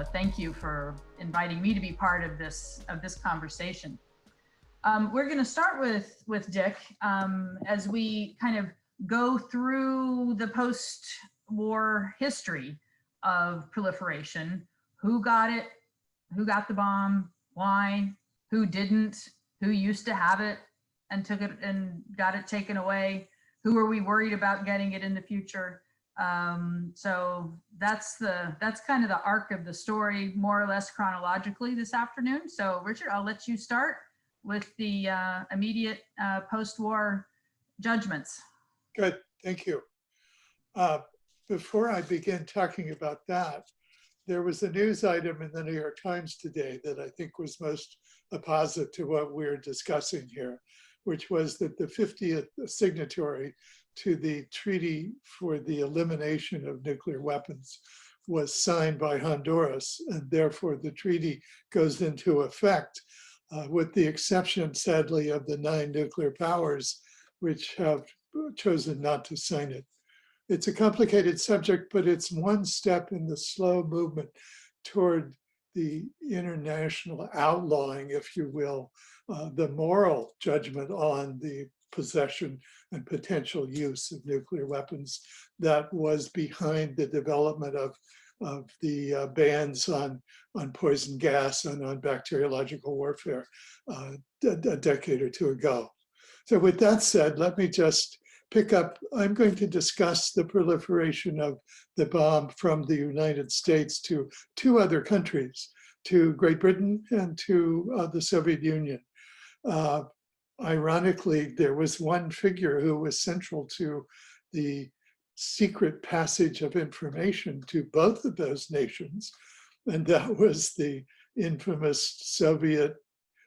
Thank you for inviting me to be part of this conversation. We're going to start with Dick as we kind of go through the post-war history of proliferation. Who got it? Who got the bomb? Why? Who didn't? Who used to have it and took it and got it taken away? Who are we worried about getting it in the future? So that's kind of the arc of the story, more or less chronologically this afternoon. So Richard, I'll let you start with the immediate post-war judgments. Good, thank you. Before I begin talking about that, there was a news item in the New York Times today that I think was most opposite to what we're discussing here, which was that the 50th signatory to the Treaty for the Elimination of Nuclear Weapons was signed by Honduras, and therefore the treaty goes into effect, with the exception, sadly, of the 9 nuclear powers which have chosen not to sign it. It's a complicated subject, but it's one step in the slow movement toward the international outlawing, if you will, the moral judgment on the possession and potential use of nuclear weapons that was behind the development of the bans on poison gas and on bacteriological warfare a decade or two ago. So with that said, let me just pick up. I'm going to discuss the proliferation of the bomb from the United States to 2 other countries, to Great Britain and to the Soviet Union. Ironically, there was one figure who was central to the secret passage of information to both of those nations, and that was the infamous Soviet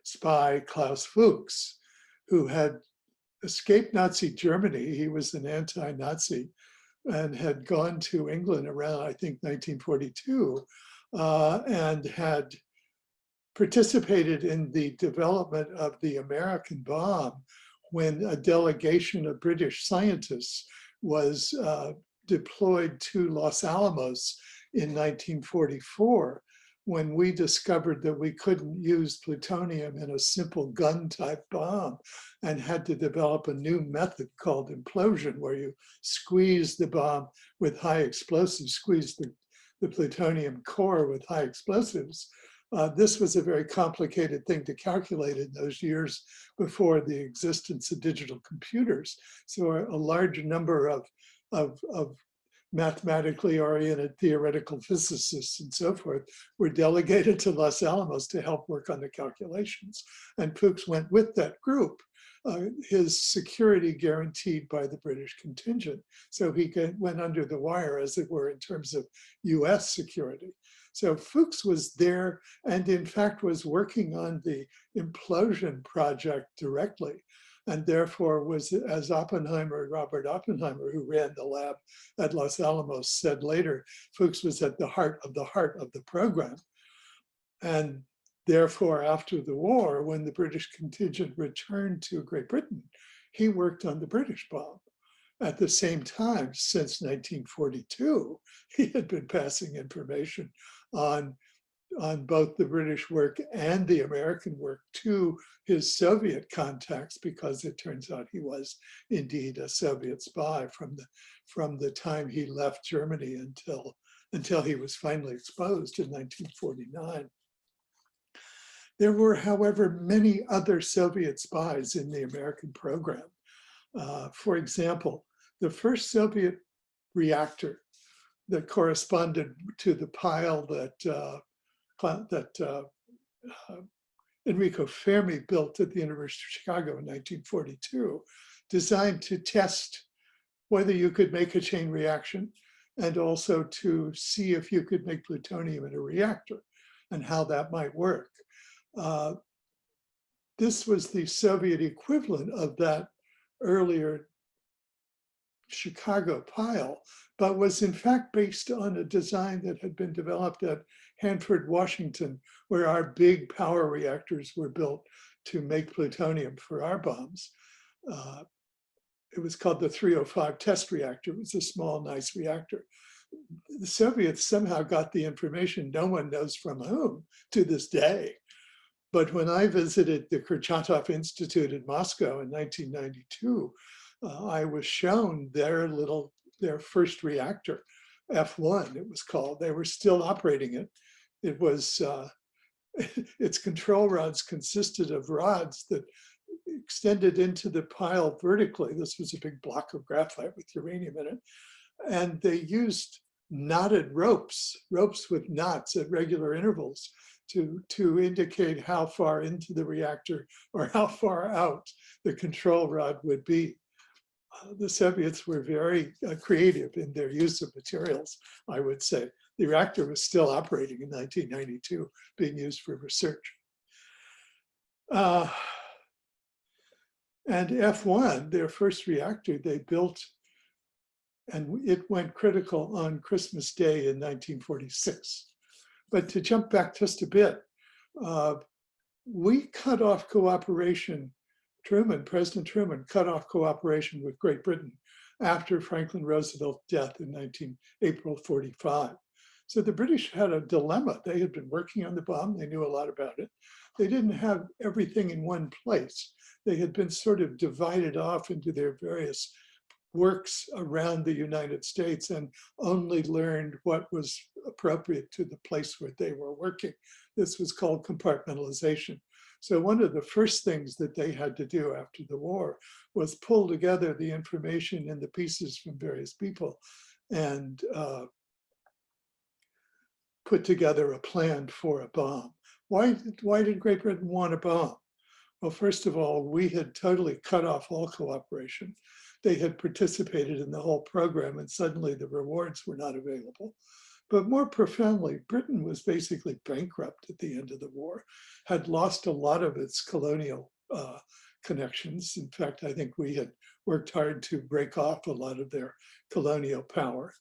spy Klaus Fuchs, who had escaped Nazi Germany. He was an anti-Nazi and had gone to England around, I think, 1942, and had participated in the development of the American bomb when a delegation of British scientists was deployed to Los Alamos in 1944, when we discovered that we couldn't use plutonium in a simple gun type bomb and had to develop a new method called implosion, where you squeeze the bomb with high explosives, squeeze the plutonium core with high explosives. This was a very complicated thing to calculate in those years before the existence of digital computers. So a large number of mathematically oriented theoretical physicists and so forth were delegated to Los Alamos to help work on the calculations. And Fuchs went with that group, his security guaranteed by the British contingent. So he went under the wire, as it were, in terms of US security. So Fuchs was there and in fact was working on the implosion project directly, and therefore was, as Robert Oppenheimer, who ran the lab at Los Alamos, said later, Fuchs was at the heart of the program. And therefore, after the war, when the British contingent returned to Great Britain, he worked on the British bomb. At the same time, since 1942, he had been passing information on both the British work and the American work to his Soviet contacts, because it turns out he was indeed a Soviet spy from the time he left Germany until he was finally exposed in 1949. There were, however, many other Soviet spies in the American program. For example, the first Soviet reactor that corresponded to the pile that Enrico Fermi built at the University of Chicago in 1942, designed to test whether you could make a chain reaction and also to see if you could make plutonium in a reactor and how that might work. This was the Soviet equivalent of that earlier Chicago pile, but was in fact based on a design that had been developed at Hanford, Washington, where our big power reactors were built to make plutonium for our bombs. It was called the 305 Test Reactor. It was a small, nice reactor. the Soviets somehow got the information, no one knows from whom to this day. But when I visited the Kurchatov Institute in Moscow in 1992, I was shown their first reactor, F1 it was called. They were still operating it. It was, its control rods consisted of rods that extended into the pile vertically. This was a big block of graphite with uranium in it. And they used knotted ropes with knots at regular intervals to indicate how far into the reactor or how far out the control rod would be. The Soviets were very creative in their use of materials, I would say. The reactor was still operating in 1992, being used for research. And F1, their first reactor, they built, and it went critical on Christmas Day in 1946. But to jump back just a bit, we cut off cooperation. President Truman cut off cooperation with Great Britain after Franklin Roosevelt's death in April 45. So the British had a dilemma. They had been working on the bomb. They knew a lot about it. They didn't have everything in one place. They had been sort of divided off into their various works around the United States and only learned what was appropriate to the place where they were working. This was called compartmentalization. So one of the first things that they had to do after the war was pull together the information and the pieces from various people and put together a plan for a bomb. Why did Great Britain want a bomb? Well, first of all, we had totally cut off all cooperation. They had participated in the whole program and suddenly the rewards were not available. But more profoundly, Britain was basically bankrupt at the end of the war, had lost a lot of its colonial connections. In fact, I think we had worked hard to break off a lot of their colonial power.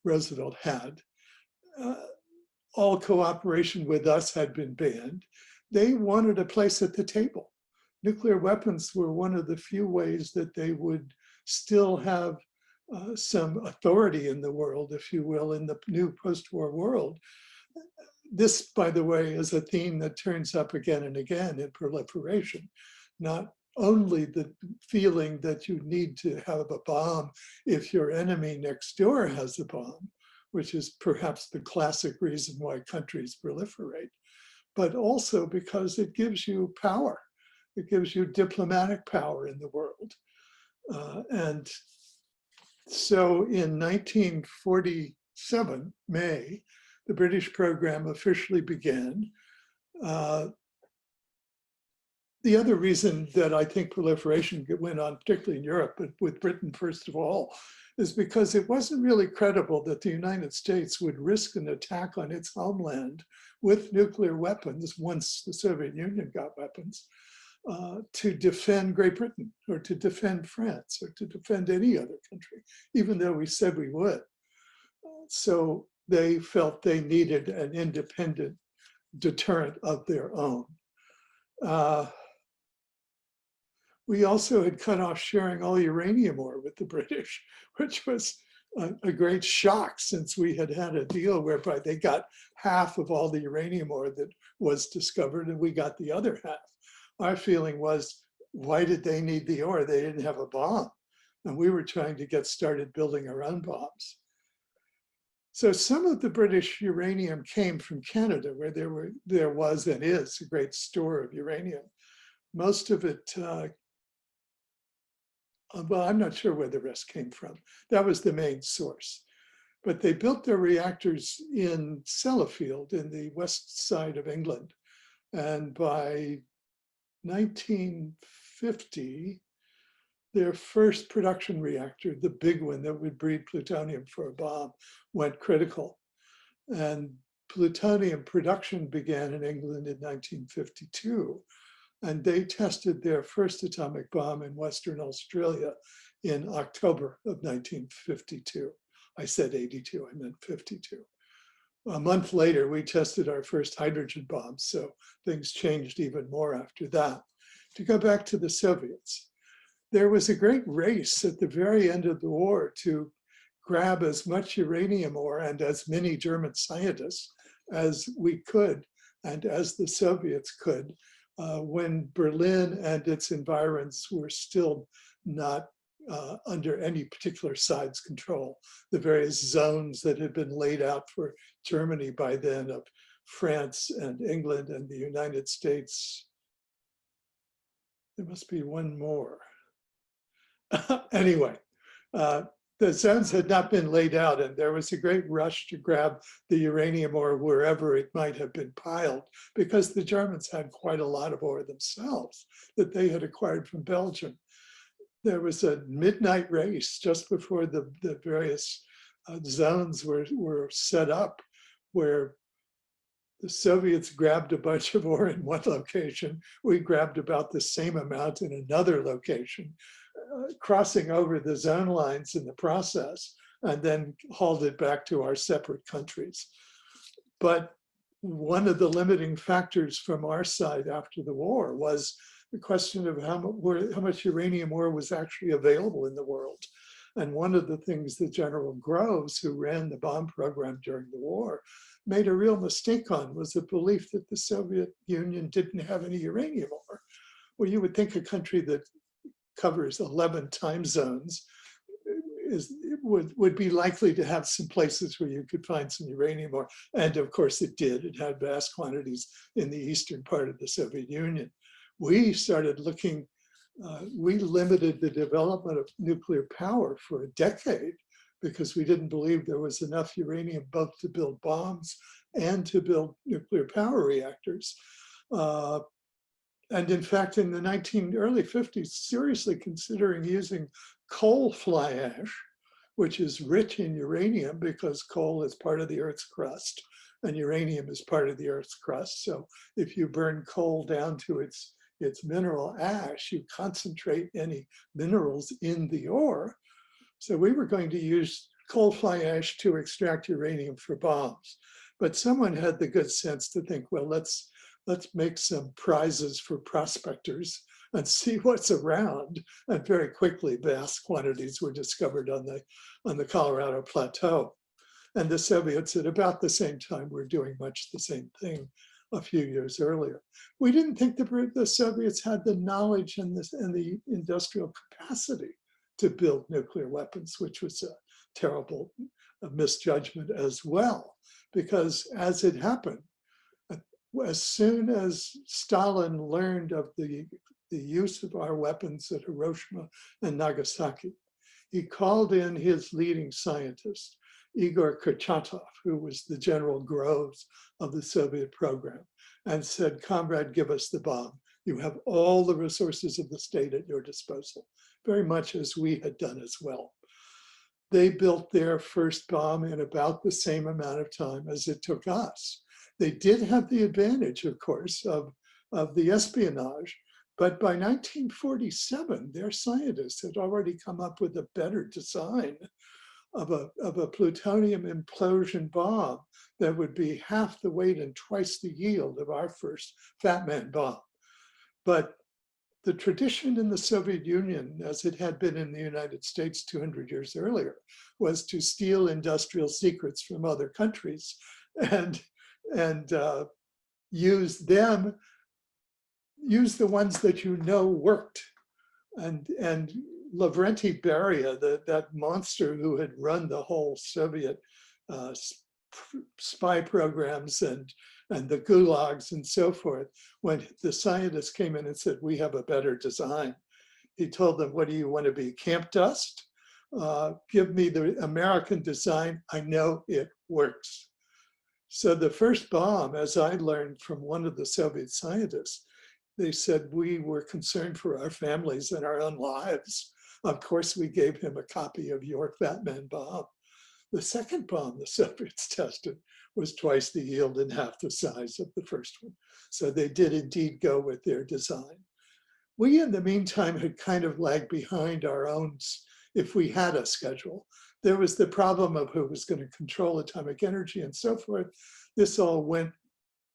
Roosevelt had. All cooperation with us had been banned. They wanted a place at the table. Nuclear weapons were one of the few ways that they would still have some authority in the world, if you will, in the new post-war world. This, by the way, is a theme that turns up again and again in proliferation. Not only the feeling that you need to have a bomb if your enemy next door has a bomb, which is perhaps the classic reason why countries proliferate, but also because it gives you power. It gives you diplomatic power in the world. And so in 1947, May, the British program officially began. The other reason that I think proliferation went on, particularly in Europe, but with Britain first of all, is because it wasn't really credible that the United States would risk an attack on its homeland with nuclear weapons once the Soviet Union got weapons to defend Great Britain or to defend France or to defend any other country, even though we said we would. So they felt they needed an independent deterrent of their own. We also had cut off sharing all uranium ore with the British, which was a great shock since we had had a deal whereby they got half of all the uranium ore that was discovered and we got the other half. Our feeling was, why did they need the ore? They didn't have a bomb. And we were trying to get started building our own bombs. So some of the British uranium came from Canada, where there was and is a great store of uranium. Most of it, well, I'm not sure where the rest came from. That was the main source. But they built their reactors in Sellafield in the west side of England. And by 1950, their first production reactor, the big one that would breed plutonium for a bomb, went critical. And plutonium production began in England in 1952. And they tested their first atomic bomb in Western Australia in October of 1952. I said 82, I meant 52. A month later, we tested our first hydrogen bomb, so things changed even more after that. To go back to the Soviets, there was a great race at the very end of the war to grab as much uranium ore and as many German scientists as we could and as the Soviets could when Berlin and its environs were still not under any particular side's control. The various zones that had been laid out for Germany by then of France and England and the United States. There must be one more. Anyway, the zones had not been laid out, and there was a great rush to grab the uranium ore wherever it might have been piled, because the Germans had quite a lot of ore themselves that they had acquired from Belgium. There was a midnight race just before the various zones were set up, where the Soviets grabbed a bunch of ore in one location. We grabbed about the same amount in another location, crossing over the zone lines in the process, and then hauled it back to our separate countries. But one of the limiting factors from our side after the war was the question of how much uranium ore was actually available in the world. And one of the things that General Groves, who ran the bomb program during the war, made a real mistake on was the belief that the Soviet Union didn't have any uranium ore. Well, you would think a country that covers 11 time zones would be likely to have some places where you could find some uranium ore. And of course it did. It had vast quantities in the eastern part of the Soviet Union. We started looking, we limited the development of nuclear power for a decade because we didn't believe there was enough uranium both to build bombs and to build nuclear power reactors. And in fact, in the early 50s, seriously considering using coal fly ash, which is rich in uranium because coal is part of the Earth's crust and uranium is part of the Earth's crust. So if you burn coal down to its mineral ash, you concentrate any minerals in the ore. So we were going to use coal fly ash to extract uranium for bombs. But someone had the good sense to think, well, let's make some prizes for prospectors and see what's around. And very quickly, vast quantities were discovered on the Colorado Plateau. And the Soviets at about the same time were doing much the same thing a few years earlier. We didn't think the Soviets had the knowledge and the industrial capacity to build nuclear weapons, which was a terrible misjudgment as well, because as it happened, as soon as Stalin learned of the use of our weapons at Hiroshima and Nagasaki, he called in his leading scientist, Igor Kurchatov, who was the General Groves of the Soviet program, and said, "Comrade, give us the bomb. You have all the resources of the state at your disposal," very much as we had done as well. They built their first bomb in about the same amount of time as it took us. They did have the advantage, of course, of the espionage, but by 1947, their scientists had already come up with a better design of a plutonium implosion bomb that would be half the weight and twice the yield of our first Fat Man bomb. But the tradition in the Soviet Union, as it had been in the United States 200 years earlier, was to steal industrial secrets from other countries and use the ones that you know worked. And Lavrenti Beria, that monster who had run the whole Soviet spy programs and the gulags and so forth, when the scientists came in and said, "We have a better design," he told them, "What do you want to be, camp dust? Give me the American design. I know it works." So the first bomb, as I learned from one of the Soviet scientists, they said, "We were concerned for our families and our own lives. Of course, we gave him a copy of your Fat Man bomb." The second bomb the Soviets tested was twice the yield and half the size of the first one. So they did indeed go with their design. We, in the meantime, had kind of lagged behind our own, if we had a schedule. There was the problem of who was going to control atomic energy and so forth. This all went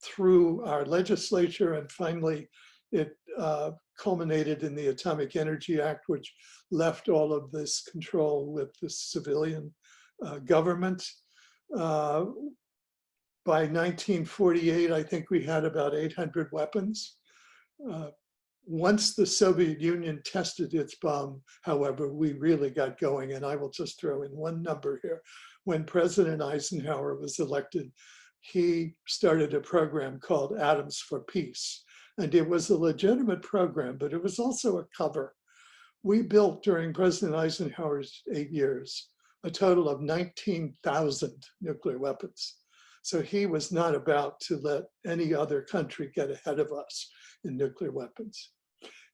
through our legislature, and finally it culminated in the Atomic Energy Act, which left all of this control with the civilian government. By 1948, I think we had about 800 weapons. Once the Soviet Union tested its bomb, however, we really got going. And I will just throw in one number here. When President Eisenhower was elected, he started a program called Atoms for Peace. And it was a legitimate program, but it was also a cover. We built during President Eisenhower's 8 years, a total of 19,000 nuclear weapons. So he was not about to let any other country get ahead of us in nuclear weapons.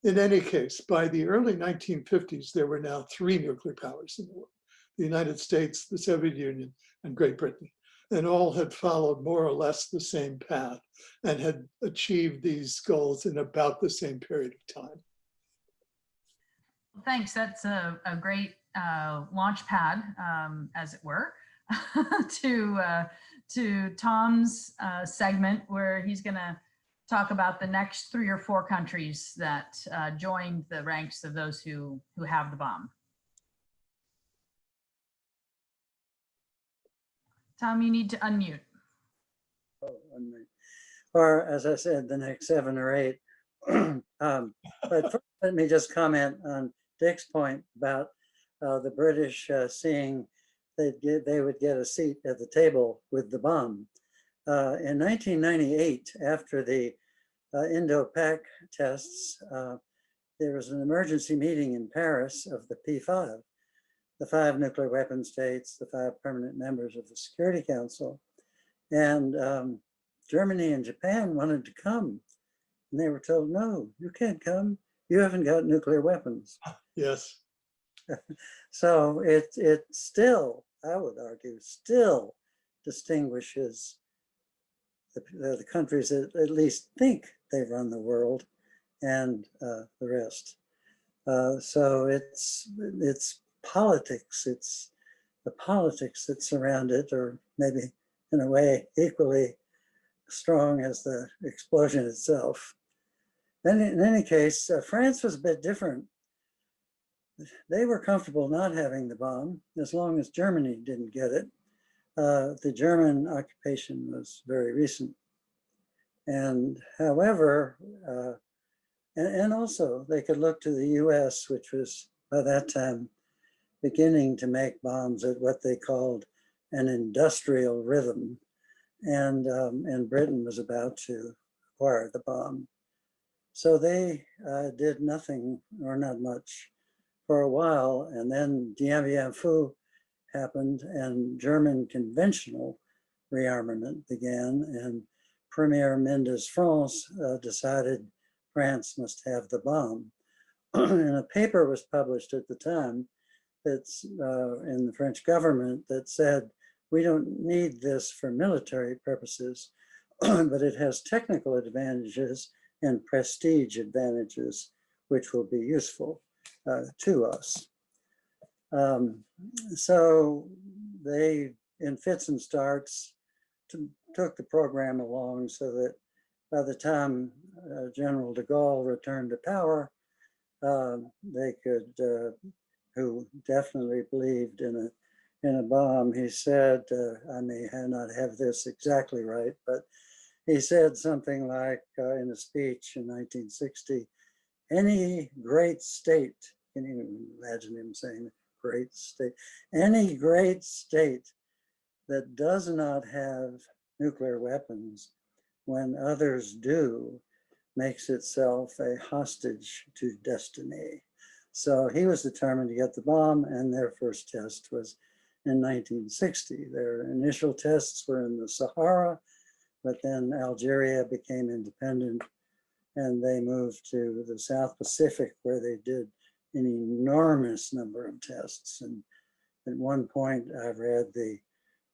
In any case, by the early 1950s, there were now 3 nuclear powers in the world: the United States, the Soviet Union, and Great Britain. And all had followed more or less the same path and had achieved these goals in about the same period of time. Thanks. That's a great launch pad, as it were, to Tom's segment, where he's going to talk about the next 3 or 4 countries that joined the ranks of those who have the bomb. Tom, you need to unmute. Oh, unmute. Or as I said, the next 7 or 8. But first, let me just comment on Dick's point about the British seeing they would get a seat at the table with the bomb. In 1998, after the Indo-Pac tests, there was an emergency meeting in Paris of the P5, the 5 nuclear weapon states, the 5 permanent members of the Security Council. And Germany and Japan wanted to come. And they were told, no, you can't come. You haven't got nuclear weapons. Yes. So it still, I would argue, still distinguishes the countries that at least think they run the world and the rest. So it's politics. It's the politics that surround it, or maybe in a way equally strong as the explosion itself. And in any case, France was a bit different. They were comfortable not having the bomb as long as Germany didn't get it. The German occupation was very recent. And however, and also they could look to the US, which was by that time beginning to make bombs at what they called an industrial rhythm. And Britain was about to acquire the bomb. So they did nothing or not much for a while, and then Dien Bien Phu happened and German conventional rearmament began, and Premier Mendes France decided France must have the bomb. And a paper was published at the time that's in the French government that said, we don't need this for military purposes, but it has technical advantages and prestige advantages, which will be useful to us. So they, in fits and starts, took the program along so that by the time General de Gaulle returned to power, they could, who definitely believed in a bomb, he said, I may not have this exactly right, but he said something like in a speech in 1960, any great state, can you imagine him saying great state, any great state that does not have nuclear weapons when others do makes itself a hostage to destiny. So he was determined to get the bomb, and their first test was in 1960. Their initial tests were in the Sahara, but then Algeria became independent and they moved to the South Pacific, where they did an enormous number of tests. And at one point I read the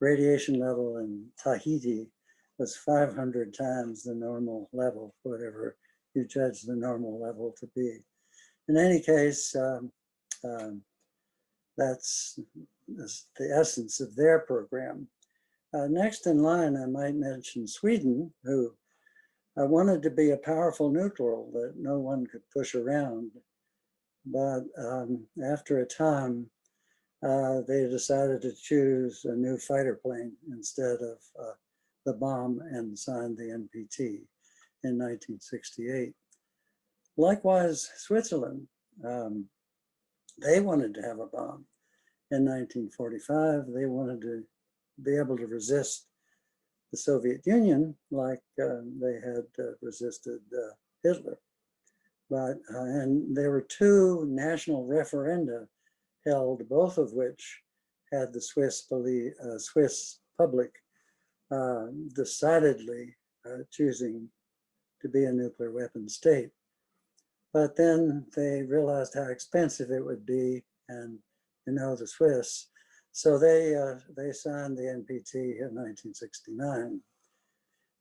radiation level in Tahiti was 500 times the normal level, whatever you judge the normal level to be. In any case, that's the essence of their program. Next in line, I might mention Sweden, who wanted to be a powerful neutral that no one could push around. But after a time, they decided to choose a new fighter plane instead of the bomb and signed the NPT in 1968. Likewise, Switzerland, they wanted to have a bomb. In 1945, they wanted to be able to resist the Soviet Union like they had resisted Hitler. But, and there were two national referenda held, both of which had the Swiss public decidedly choosing to be a nuclear weapon state. But then they realized how expensive it would be, and you know the Swiss, so they signed the NPT in 1969.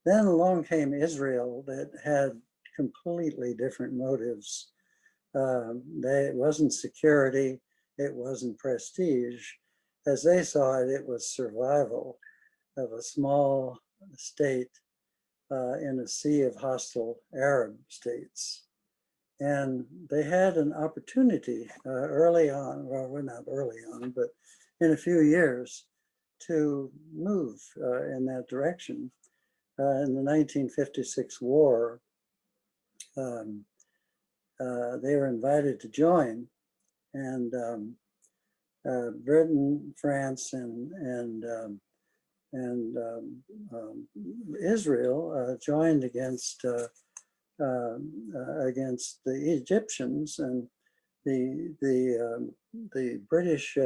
Then along came Israel that had completely different motives. It wasn't security, it wasn't prestige. As they saw it, it was survival of a small state in a sea of hostile Arab states. And they had an opportunity early on, well, not early on, but in a few years to move in that direction. In the 1956 war, they were invited to join, and Britain, France, and Israel joined against the Egyptians, and the British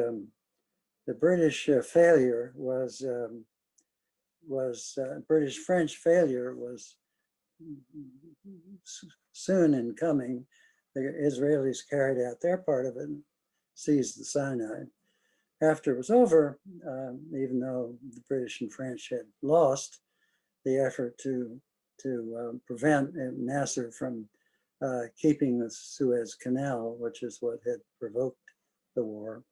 failure was British-French failure was soon in coming. The Israelis carried out their part of it and seized the Sinai. After it was over, even though the British and French had lost, the effort to prevent Nasser from keeping the Suez Canal, which is what had provoked the war,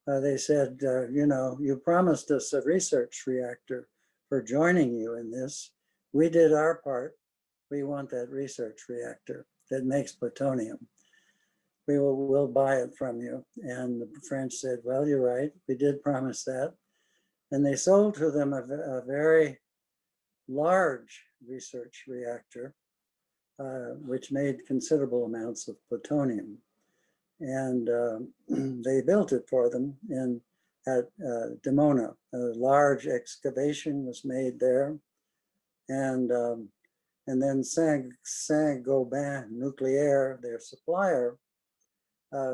they said, you know, you promised us a research reactor for joining you in this. We did our part. We want that research reactor that makes plutonium. We'll buy it from you. And the French said, well, you're right. We did promise that. And they sold to them a very large research reactor, which made considerable amounts of plutonium. And they built it for them at Dimona. A large excavation was made there. And then Saint-Gobain Nucléaire, their supplier,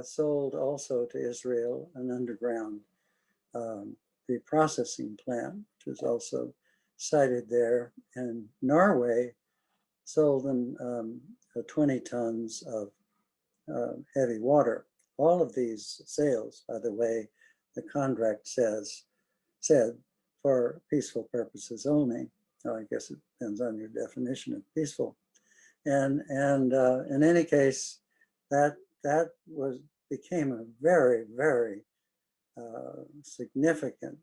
sold also to Israel an underground reprocessing plant, which is also sited there. And Norway sold them 20 tons of heavy water. All of these sales, by the way, the contract said for peaceful purposes only. I guess it depends on your definition of peaceful. And in any case, that became a very, very significant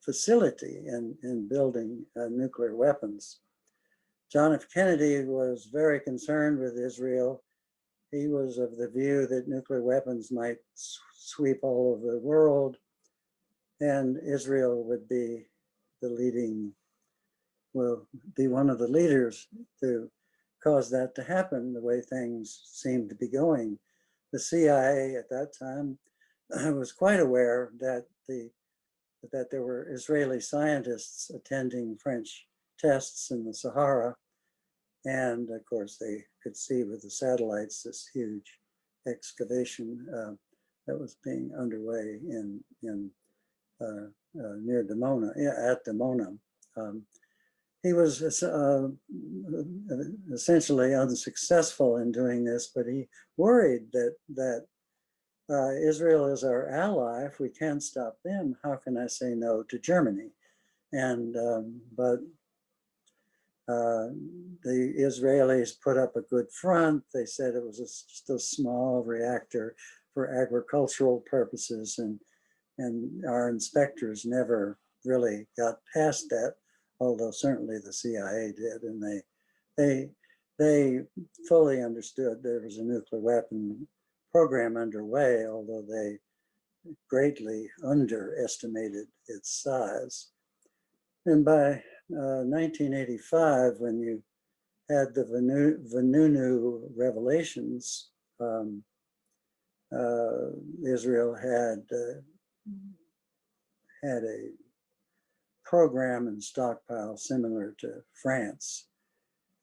facility in building nuclear weapons. John F. Kennedy was very concerned with Israel. He was of the view that nuclear weapons might sweep all over the world, and Israel would be one of the leaders to cause that to happen the way things seemed to be going. The CIA at that time was quite aware that there were Israeli scientists attending French tests in the Sahara. And of course, they could see with the satellites this huge excavation that was being underway near Dimona, at Dimona. He was essentially unsuccessful in doing this, but he worried that Israel is our ally. If we can't stop them, how can I say no to Germany? And but the Israelis put up a good front. They said it was just a small reactor for agricultural purposes, and our inspectors never really got past that, although certainly the CIA did, and they fully understood there was a nuclear weapon program underway, although they greatly underestimated its size. And by 1985, when you had the Vanunu revelations, Israel had a program and stockpile similar to France.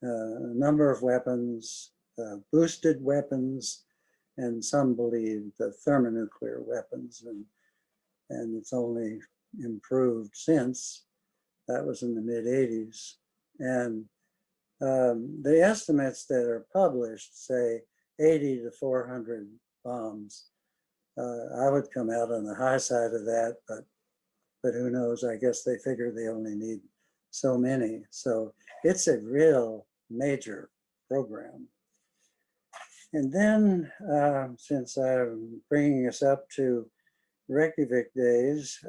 A number of weapons, boosted weapons, and some believe the thermonuclear weapons, and it's only improved since. That was in the mid-80s. And the estimates that are published say 80 to 400 bombs. I would come out on the high side of that, but who knows? I guess they figure they only need so many. So it's a real major program. And then, since I'm bringing us up to Reykjavik days,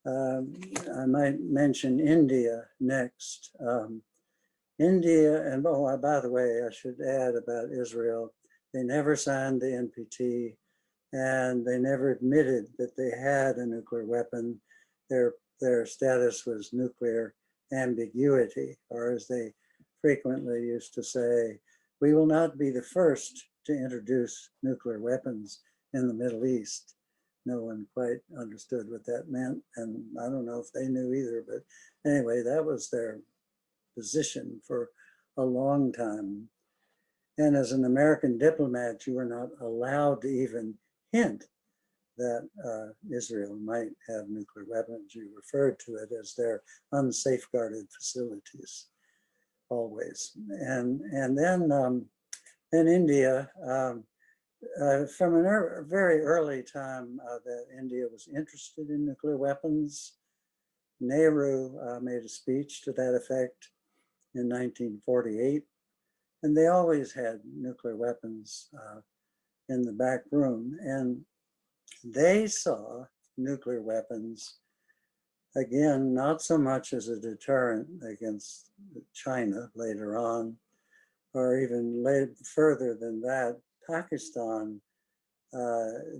I might mention India next. India, and oh, by the way, I should add about Israel, they never signed the NPT, and they never admitted that they had a nuclear weapon. Their status was nuclear ambiguity, or as they frequently used to say, we will not be the first to introduce nuclear weapons in the Middle East. No one quite understood what that meant, and I don't know if they knew either, but anyway, that was their position for a long time. And as an American diplomat, you were not allowed to even hint that Israel might have nuclear weapons. You referred to it as their unsafeguarded facilities, always. And then India, from a very early time that India was interested in nuclear weapons. Nehru made a speech to that effect in 1948, and they always had nuclear weapons in the back room, and they saw nuclear weapons, again, not so much as a deterrent against China later on, or even further than that, Pakistan,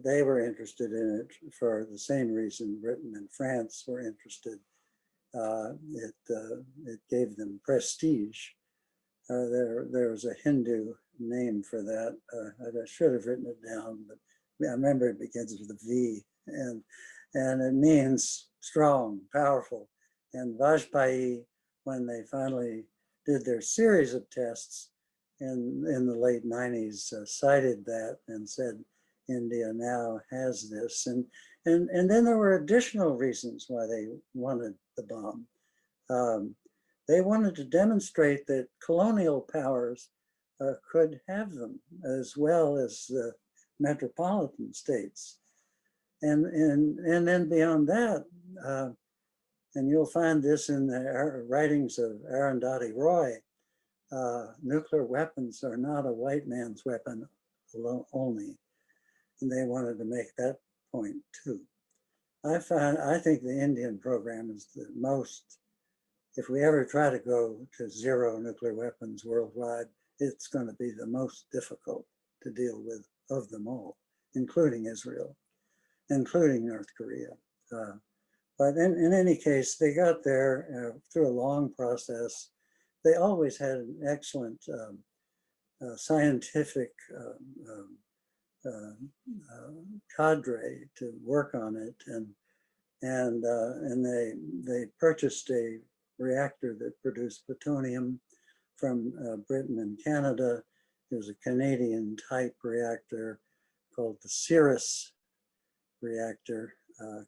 they were interested in it for the same reason Britain and France were interested. It gave them prestige. There was a Hindu name for that. I should have written it down, but I remember it begins with a V, and it means strong, powerful. And Vajpayee, when they finally did their series of tests in the late 90s, cited that and said, India now has this. And then there were additional reasons why they wanted the bomb. They wanted to demonstrate that colonial powers could have them, as well as the metropolitan states. And then beyond that, and you'll find this in the writings of Arundhati Roy, nuclear weapons are not a white man's weapon only. And they wanted to make that point too. I think the Indian program is the most, if we ever try to go to zero nuclear weapons worldwide, it's going to be the most difficult to deal with of them all, including Israel, including North Korea. But in any case, they got there through a long process. They always had an excellent scientific cadre to work on it, and they purchased a reactor that produced plutonium from Britain and Canada. It was a Canadian type reactor called the Cirrus Reactor,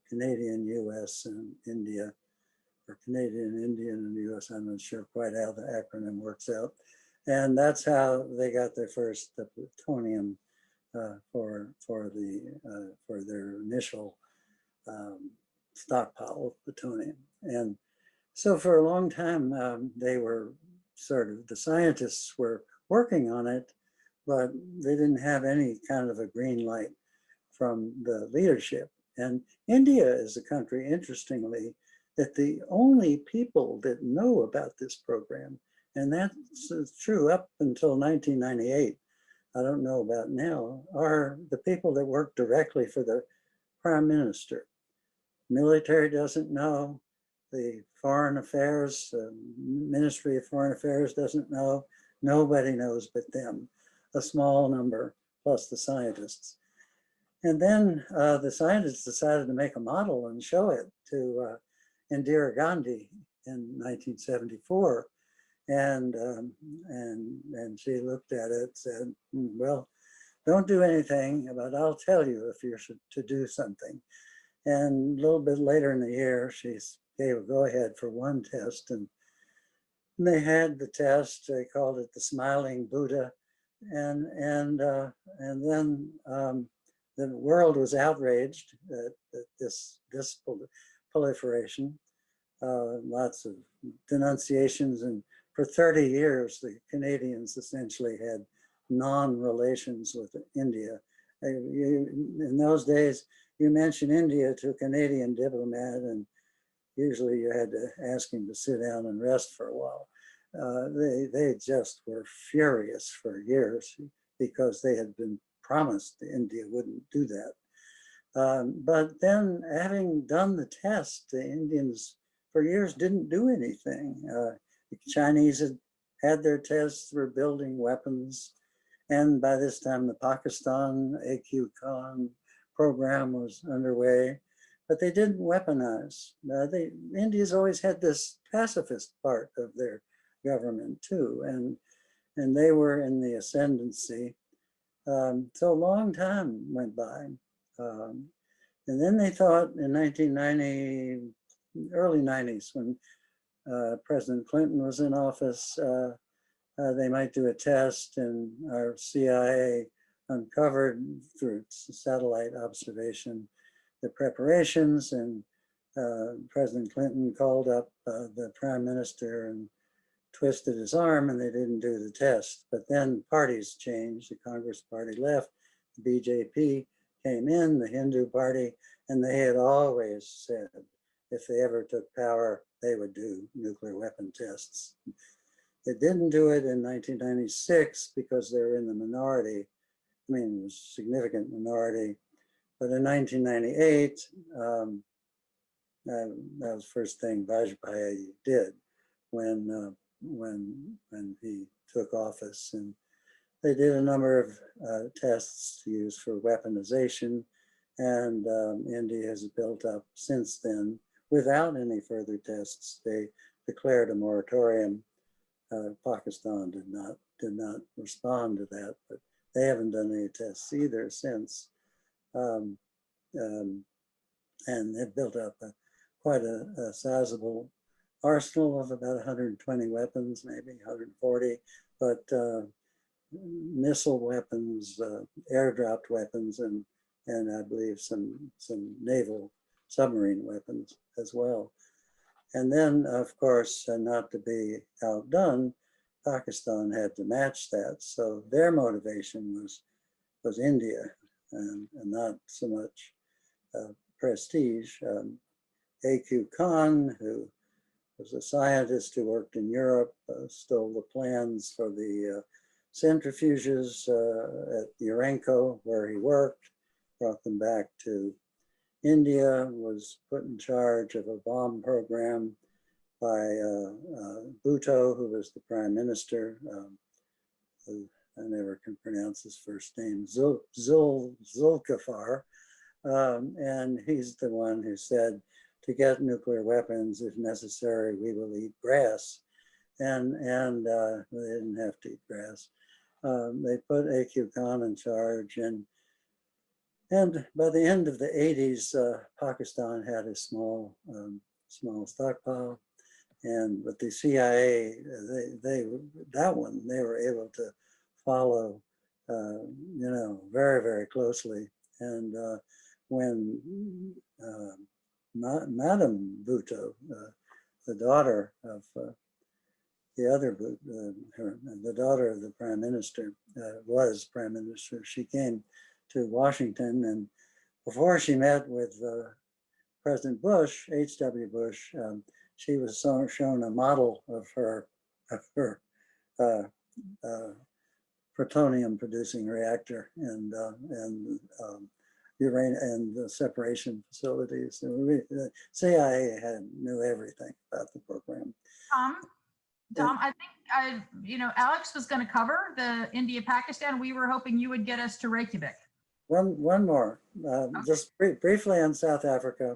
Canadian, US, and India, or Canadian, Indian, and US. I'm not sure quite how the acronym works out. And that's how they got their first plutonium for their initial stockpile of plutonium. And so for a long time, they were the scientists were working on it, but they didn't have any kind of a green light from the leadership. And India is a country, interestingly, that the only people that know about this program, and that's true up until 1998, I don't know about now, are the people that work directly for the prime minister. Military doesn't know, the foreign affairs, Ministry of Foreign Affairs doesn't know, nobody knows but them, a small number plus the scientists. And then the scientists decided to make a model and show it to Indira Gandhi in 1974. And she looked at it and said, well, don't do anything, but I'll tell you if you're to do something. And a little bit later in the year, she gave a go-ahead for one test, and they had the test. They called it the Smiling Buddha, and then the world was outraged at this proliferation. Lots of denunciations, and for 30 years, the Canadians essentially had non-relations with India. In those days, you mention India to a Canadian diplomat, and usually you had to ask him to sit down and rest for a while. They just were furious for years because they had been promised India wouldn't do that. But then, having done the test, the Indians for years didn't do anything. The Chinese had their tests, were building weapons. And by this time, the Pakistan AQ-Khan program was underway, but they didn't weaponize. India's always had this pacifist part of their government too, and they were in the ascendancy. So a long time went by. And then they thought in 1990, early 90s, when President Clinton was in office, they might do a test, and our CIA uncovered through satellite observation the preparations, and President Clinton called up the prime minister and twisted his arm, and they didn't do the test. But then parties changed. The Congress Party left, the BJP came in, the Hindu Party, and they had always said if they ever took power, they would do nuclear weapon tests. They didn't do it in 1996 because they were in the minority. I mean, it was a significant minority. But in 1998, that was the first thing Vajpayee did when he took office. And they did a number of tests to use for weaponization. And India has built up since then without any further tests. They declared a moratorium. Pakistan did not respond to that, but they haven't done any tests either since. And they've built up quite a sizable arsenal of about 120 weapons, maybe 140, but missile weapons, airdropped weapons, and I believe some naval submarine weapons as well. And then, of course, not to be outdone, Pakistan had to match that. So their motivation was India, and not so much prestige. A.Q. Khan, who was a scientist who worked in Europe, stole the plans for the centrifuges at Urenco, where he worked, brought them back to India, was put in charge of a bomb program by Bhutto, who was the prime minister, who I never can pronounce his first name, Zulkifar. And he's the one who said, to get nuclear weapons, if necessary, we will eat grass. And they didn't have to eat grass. They put A.Q. Khan in charge, and by the end of the 80s, Pakistan had a small stockpile, but the CIA, they were able to follow, very, very closely. And when Madame Bhutto, the daughter of the daughter of the prime minister, was prime minister, she came to Washington, and before she met with President Bush, H.W. Bush, she was shown a model of her plutonium producing reactor and uranium and the separation facilities. And the CIA knew everything about the program. Tom, I think Alex was going to cover the India-Pakistan. We were hoping you would get us to Reykjavik. One more, just briefly on South Africa.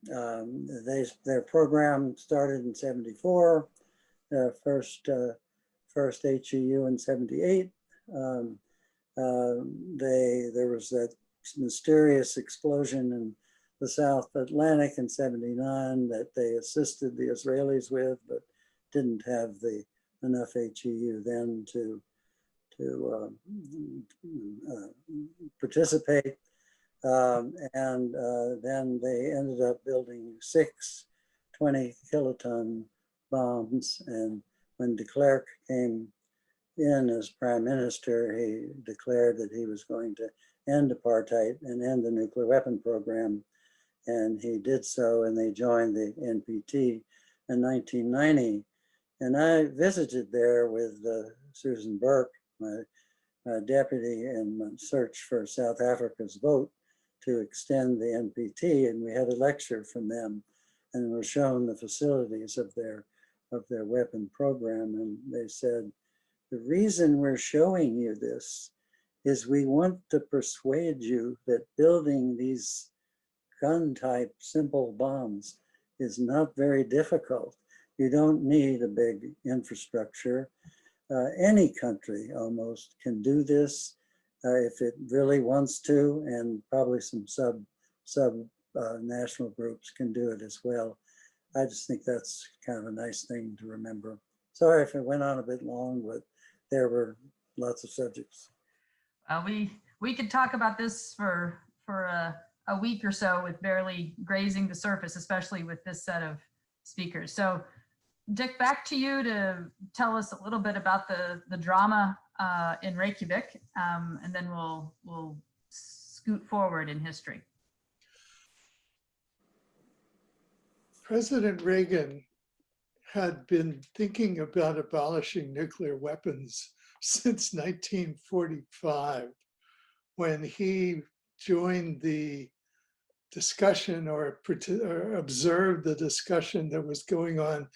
Their program started in '74. First HEU in '78. There was that mysterious explosion in the South Atlantic in '79 that they assisted the Israelis with, but didn't have enough HEU then to participate. Then they ended up building 6 20-kiloton bombs. And when de Klerk came in as prime minister, he declared that he was going to end apartheid and end the nuclear weapon program. And he did so, and they joined the NPT in 1990. And I visited there with Susan Burke, my deputy, in my search for South Africa's vote to extend the NPT, and we had a lecture from them, and were shown the facilities of their weapon program. And they said, the reason we're showing you this is we want to persuade you that building these gun-type simple bombs is not very difficult. You don't need a big infrastructure. Any country almost can do this if it really wants to, and probably some national groups can do it as well. I just think that's kind of a nice thing to remember. Sorry if it went on a bit long, but there were lots of subjects. We could talk about this for a week or so with barely grazing the surface, especially with this set of speakers. So Dick, back to you to tell us a little bit about the drama in Reykjavik, and then we'll scoot forward in history. President Reagan had been thinking about abolishing nuclear weapons since 1945, when he joined the discussion or observed the discussion that was going on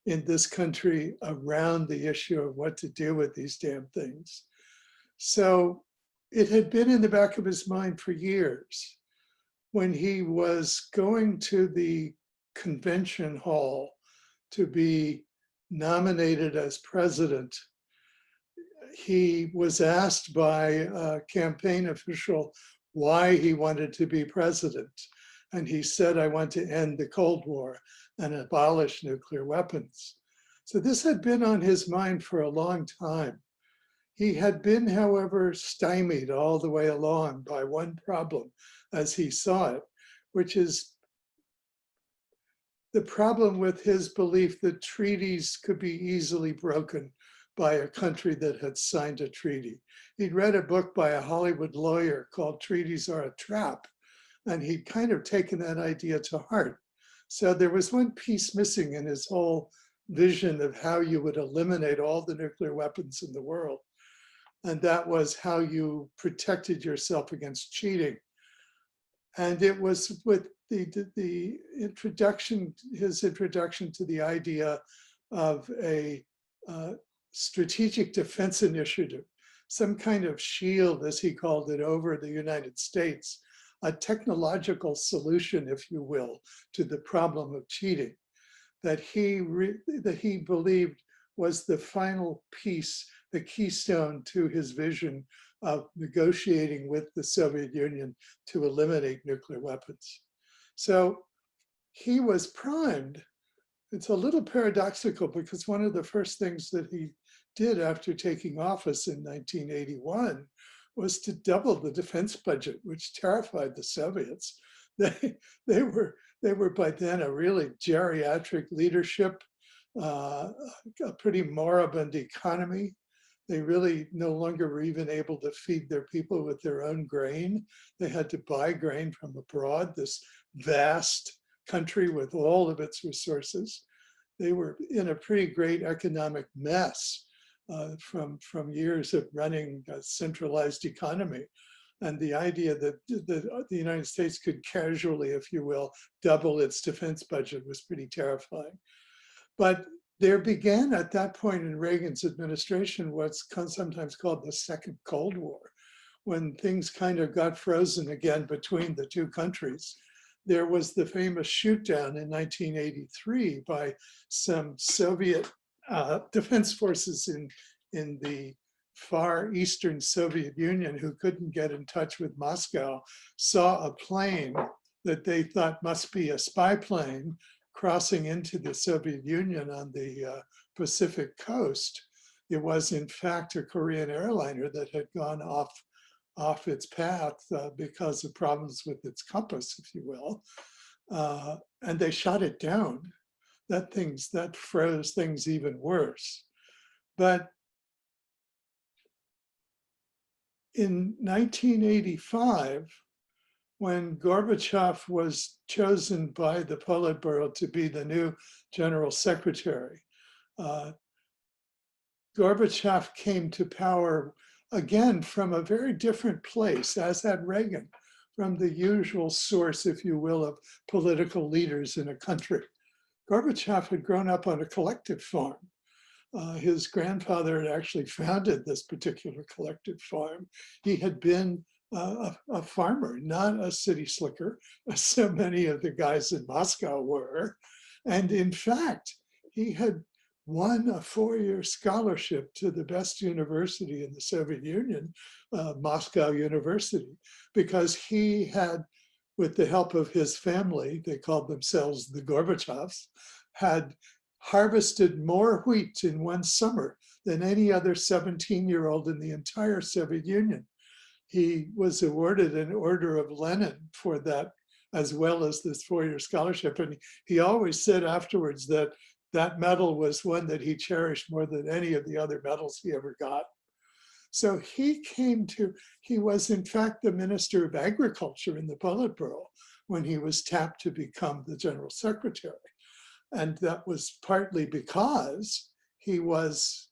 in this country around the issue of what to do with these damn things. So it had been in the back of his mind for years. When he was going to the convention hall to be nominated as president, he was asked by a campaign official why he wanted to be president. And he said, I want to end the Cold War and abolish nuclear weapons. So this had been on his mind for a long time. He had been, however, stymied all the way along by one problem as he saw it, which is the problem with his belief that treaties could be easily broken by a country that had signed a treaty. He'd read a book by a Hollywood lawyer called Treaties Are a Trap, and he'd kind of taken that idea to heart. So there was one piece missing in his whole vision of how you would eliminate all the nuclear weapons in the world. And that was how you protected yourself against cheating. And it was with the introduction, his introduction to the idea of a strategic defense initiative, some kind of shield, as he called it, over the United States, a technological solution, if you will, to the problem of cheating, that he believed was the final piece, the keystone to his vision of negotiating with the Soviet Union to eliminate nuclear weapons. So he was primed. It's a little paradoxical because one of the first things that he did after taking office in 1981 was to double the defense budget, which terrified the Soviets. They were by then a really geriatric leadership, a pretty moribund economy. They really no longer were even able to feed their people with their own grain. They had to buy grain from abroad, this vast country with all of its resources. They were in a pretty great economic mess. from years of running a centralized economy. And the idea that the United States could casually, if you will, double its defense budget was pretty terrifying. But there began at that point in Reagan's administration what's sometimes called the Second Cold War, when things kind of got frozen again between the two countries. There was the famous shoot down in 1983 by some Soviet defense forces in the far eastern Soviet Union who couldn't get in touch with Moscow, saw a plane that they thought must be a spy plane crossing into the Soviet Union on the Pacific coast. It was in fact a Korean airliner that had gone off its path because of problems with its compass, if you will. And they shot it down. That froze things even worse. But in 1985, when Gorbachev was chosen by the Politburo to be the new general secretary, Gorbachev came to power again from a very different place, as had Reagan, from the usual source, if you will, of political leaders in a country. Gorbachev had grown up on a collective farm. His grandfather had actually founded this particular collective farm. He had been a farmer, not a city slicker, as so many of the guys in Moscow were. And in fact, he had won a 4-year scholarship to the best university in the Soviet Union, Moscow University, because he had, with the help of his family, they called themselves the Gorbachevs, had harvested more wheat in one summer than any other 17-year-old in the entire Soviet Union. He was awarded an Order of Lenin for that, as well as this 4-year scholarship. And he always said afterwards that that medal was one that he cherished more than any of the other medals he ever got. So he was in fact the Minister of Agriculture in the Politburo when he was tapped to become the General Secretary. And that was partly because he was,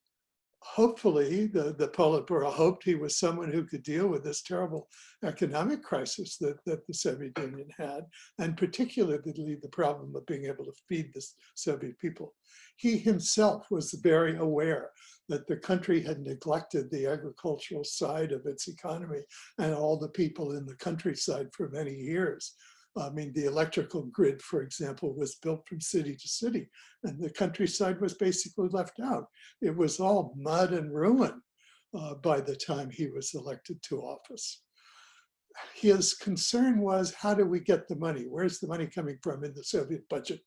hopefully, the Politburo hoped he was someone who could deal with this terrible economic crisis that the Soviet Union had, and particularly the problem of being able to feed the Soviet people. He himself was very aware that the country had neglected the agricultural side of its economy and all the people in the countryside for many years. I mean, the electrical grid, for example, was built from city to city, and the countryside was basically left out. It was all mud and ruin by the time he was elected to office. His concern was, how do we get the money? Where's the money coming from in the Soviet budget?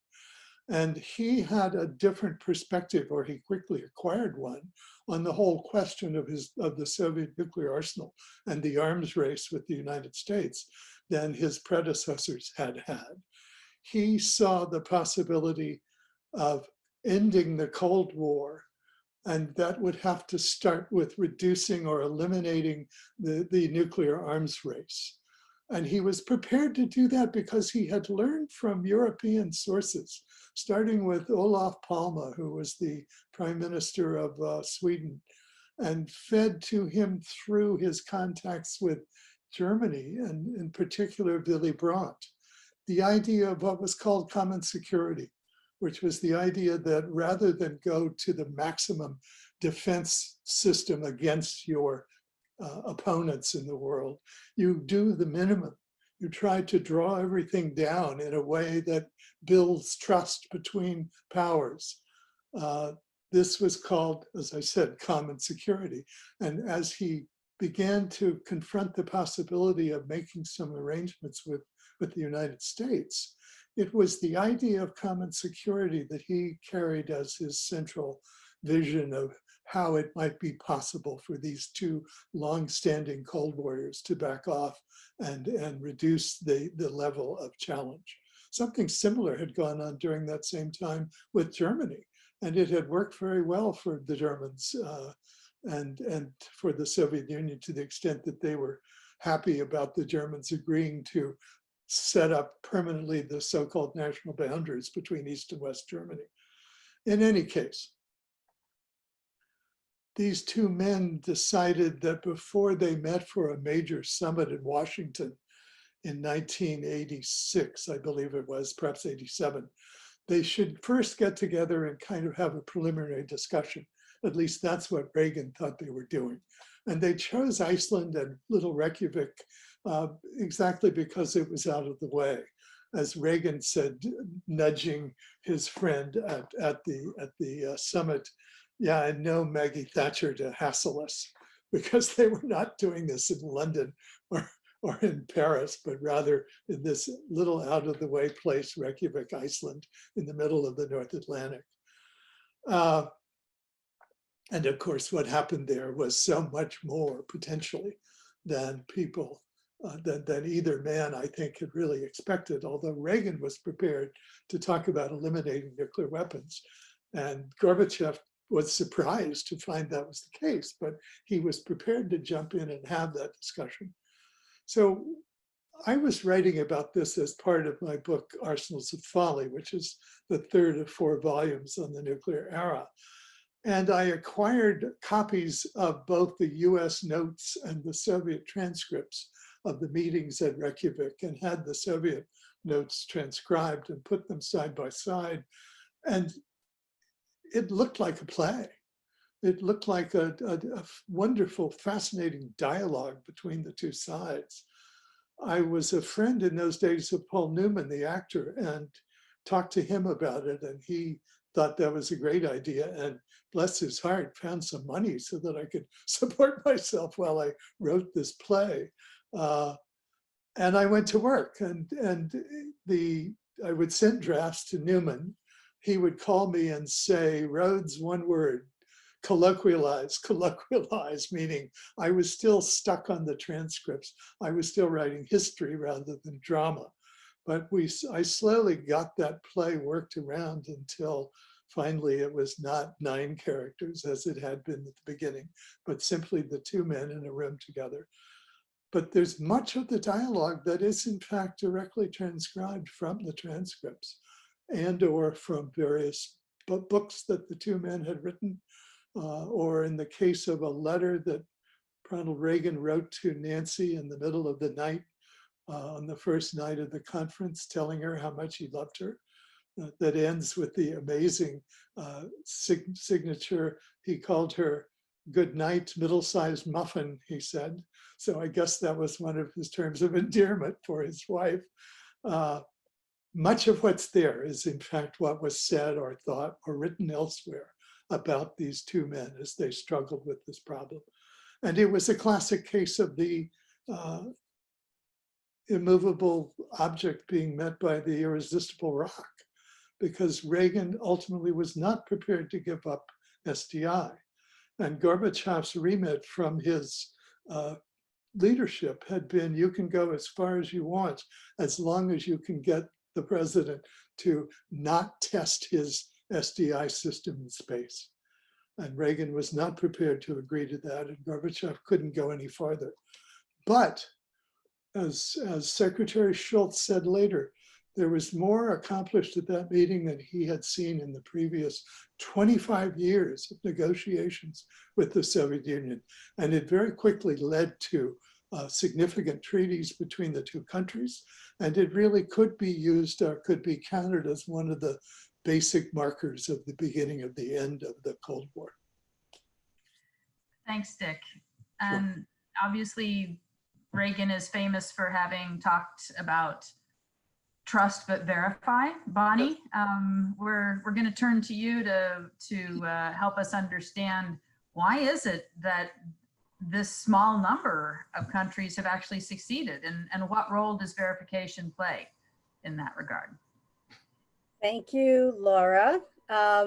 And he had a different perspective, or he quickly acquired one, on the whole question of the Soviet nuclear arsenal and the arms race with the United States than his predecessors had had. He saw the possibility of ending the Cold War, and that would have to start with reducing or eliminating the nuclear arms race. And he was prepared to do that because he had learned from European sources, starting with Olof Palme, who was the Prime Minister of Sweden, and fed to him through his contacts with Germany, and in particular Willy Brandt, the idea of what was called common security, which was the idea that rather than go to the maximum defense system against your opponents in the world, you do the minimum. You try to draw everything down in a way that builds trust between powers. This was called, as I said, common security. And as he began to confront the possibility of making some arrangements with the United States, it was the idea of common security that he carried as his central vision of how it might be possible for these two long-standing Cold Warriors to back off and reduce the level of challenge. Something similar had gone on during that same time with Germany, and it had worked very well for the Germans and for the Soviet Union, to the extent that they were happy about the Germans agreeing to set up permanently the so-called national boundaries between East and West Germany. In any case, these two men decided that before they met for a major summit in Washington in 1986, I believe it was, perhaps 87, they should first get together and kind of have a preliminary discussion. At least that's what Reagan thought they were doing. And they chose Iceland and little Reykjavik exactly because it was out of the way. As Reagan said, nudging his friend at the summit, yeah, and no Maggie Thatcher to hassle us, because they were not doing this in London or in Paris, but rather in this little out of the way place, Reykjavik, Iceland, in the middle of the North Atlantic. And of course, what happened there was so much more potentially than people, than either man, I think, had really expected, although Reagan was prepared to talk about eliminating nuclear weapons. And Gorbachev was surprised to find that was the case, but he was prepared to jump in and have that discussion. So I was writing about this as part of my book, Arsenals of Folly, which is the third of 4 volumes on the nuclear era. And I acquired copies of both the US notes and the Soviet transcripts of the meetings at Reykjavik, and had the Soviet notes transcribed and put them side by side. And it looked like a play. It looked like a wonderful, fascinating dialogue between the two sides. I was a friend in those days of Paul Newman, the actor, and talked to him about it. And he thought that was a great idea, and bless his heart, found some money so that I could support myself while I wrote this play. And I went to work, and I would send drafts to Newman. He would call me and say, Rhodes, one word, colloquialize, meaning I was still stuck on the transcripts. I was still writing history rather than drama. But I slowly got that play worked around until finally it was not 9 characters as it had been at the beginning, but simply the 2 men in a room together. But there's much of the dialogue that is in fact directly transcribed from the transcripts and or from various books that the 2 men had written, or in the case of a letter that Ronald Reagan wrote to Nancy in the middle of the night on the first night of the conference, telling her how much he loved her. That ends with the amazing signature. He called her good night, middle-sized muffin, he said. So I guess that was one of his terms of endearment for his wife. Much of what's there is in fact what was said or thought or written elsewhere about these 2 men as they struggled with this problem. And it was a classic case of the immovable object being met by the irresistible rock, because Reagan ultimately was not prepared to give up SDI. And Gorbachev's remit from his leadership had been, you can go as far as you want, as long as you can get the president to not test his SDI system in space. And Reagan was not prepared to agree to that, and Gorbachev couldn't go any farther. But as Secretary Shultz said later, there was more accomplished at that meeting than he had seen in the previous 25 years of negotiations with the Soviet Union. And it very quickly led to significant treaties between the 2 countries. And it really could be used or could be counted as one of the basic markers of the beginning of the end of the Cold War. Thanks, Dick. And obviously, Reagan is famous for having talked about trust but verify. Bonnie, we're going to turn to you to help us understand, why is it that this small number of countries have actually succeeded, and what role does verification play in that regard? Thank you, Laura.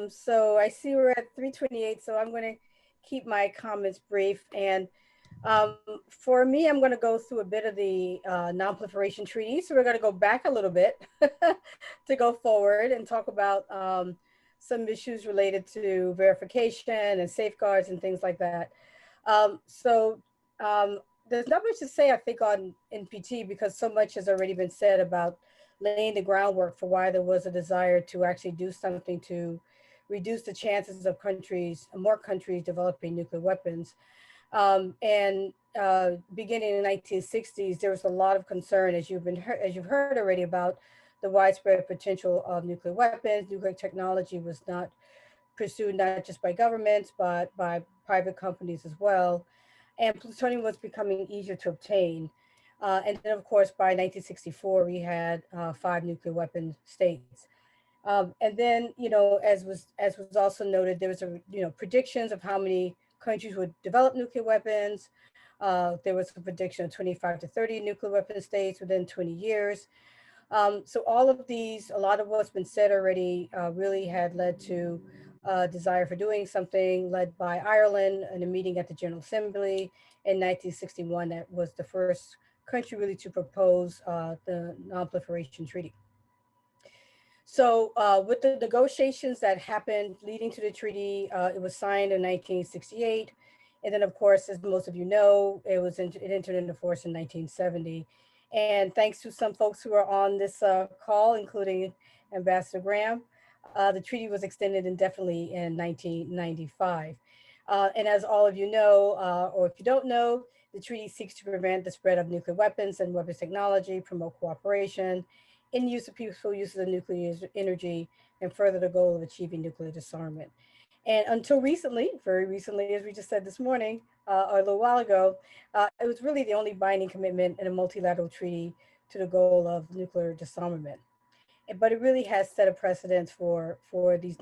So I see we're at 3:28, so I'm going to keep my comments brief. And for me, I'm going to go through a bit of the Non-Proliferation Treaty. So we're going to go back a little bit to go forward and talk about some issues related to verification and safeguards and things like that. There's not much to say, I think, on NPT, because so much has already been said about laying the groundwork for why there was a desire to actually do something to reduce the chances of more countries developing nuclear weapons. Beginning in the 1960s, there was a lot of concern, as you've heard already, about the widespread potential of nuclear weapons. Nuclear technology was not pursued not just by governments, but by private companies as well. And plutonium was becoming easier to obtain. And then, of course, by 1964, we had 5 nuclear weapon states. And then, as was also noted, there was predictions of how many countries would develop nuclear weapons. There was a prediction of 25 to 30 nuclear weapon states within 20 years. So all of these, a lot of what's been said already, really had led to a desire for doing something, led by Ireland in a meeting at the General Assembly in 1961. That was the first country really to propose the Non-Proliferation Treaty. So with the negotiations that happened leading to the treaty, it was signed in 1968. And then, of course, as most of you know, it entered into force in 1970. And thanks to some folks who are on this call, including Ambassador Graham, the treaty was extended indefinitely in 1995. And as all of you know, or if you don't know, the treaty seeks to prevent the spread of nuclear weapons and weapons technology, promote cooperation in use of peaceful uses of nuclear energy, and further the goal of achieving nuclear disarmament. And until recently, very recently, as we just said this morning, or a little while ago, it was really the only binding commitment in a multilateral treaty to the goal of nuclear disarmament. But it really has set a precedent for these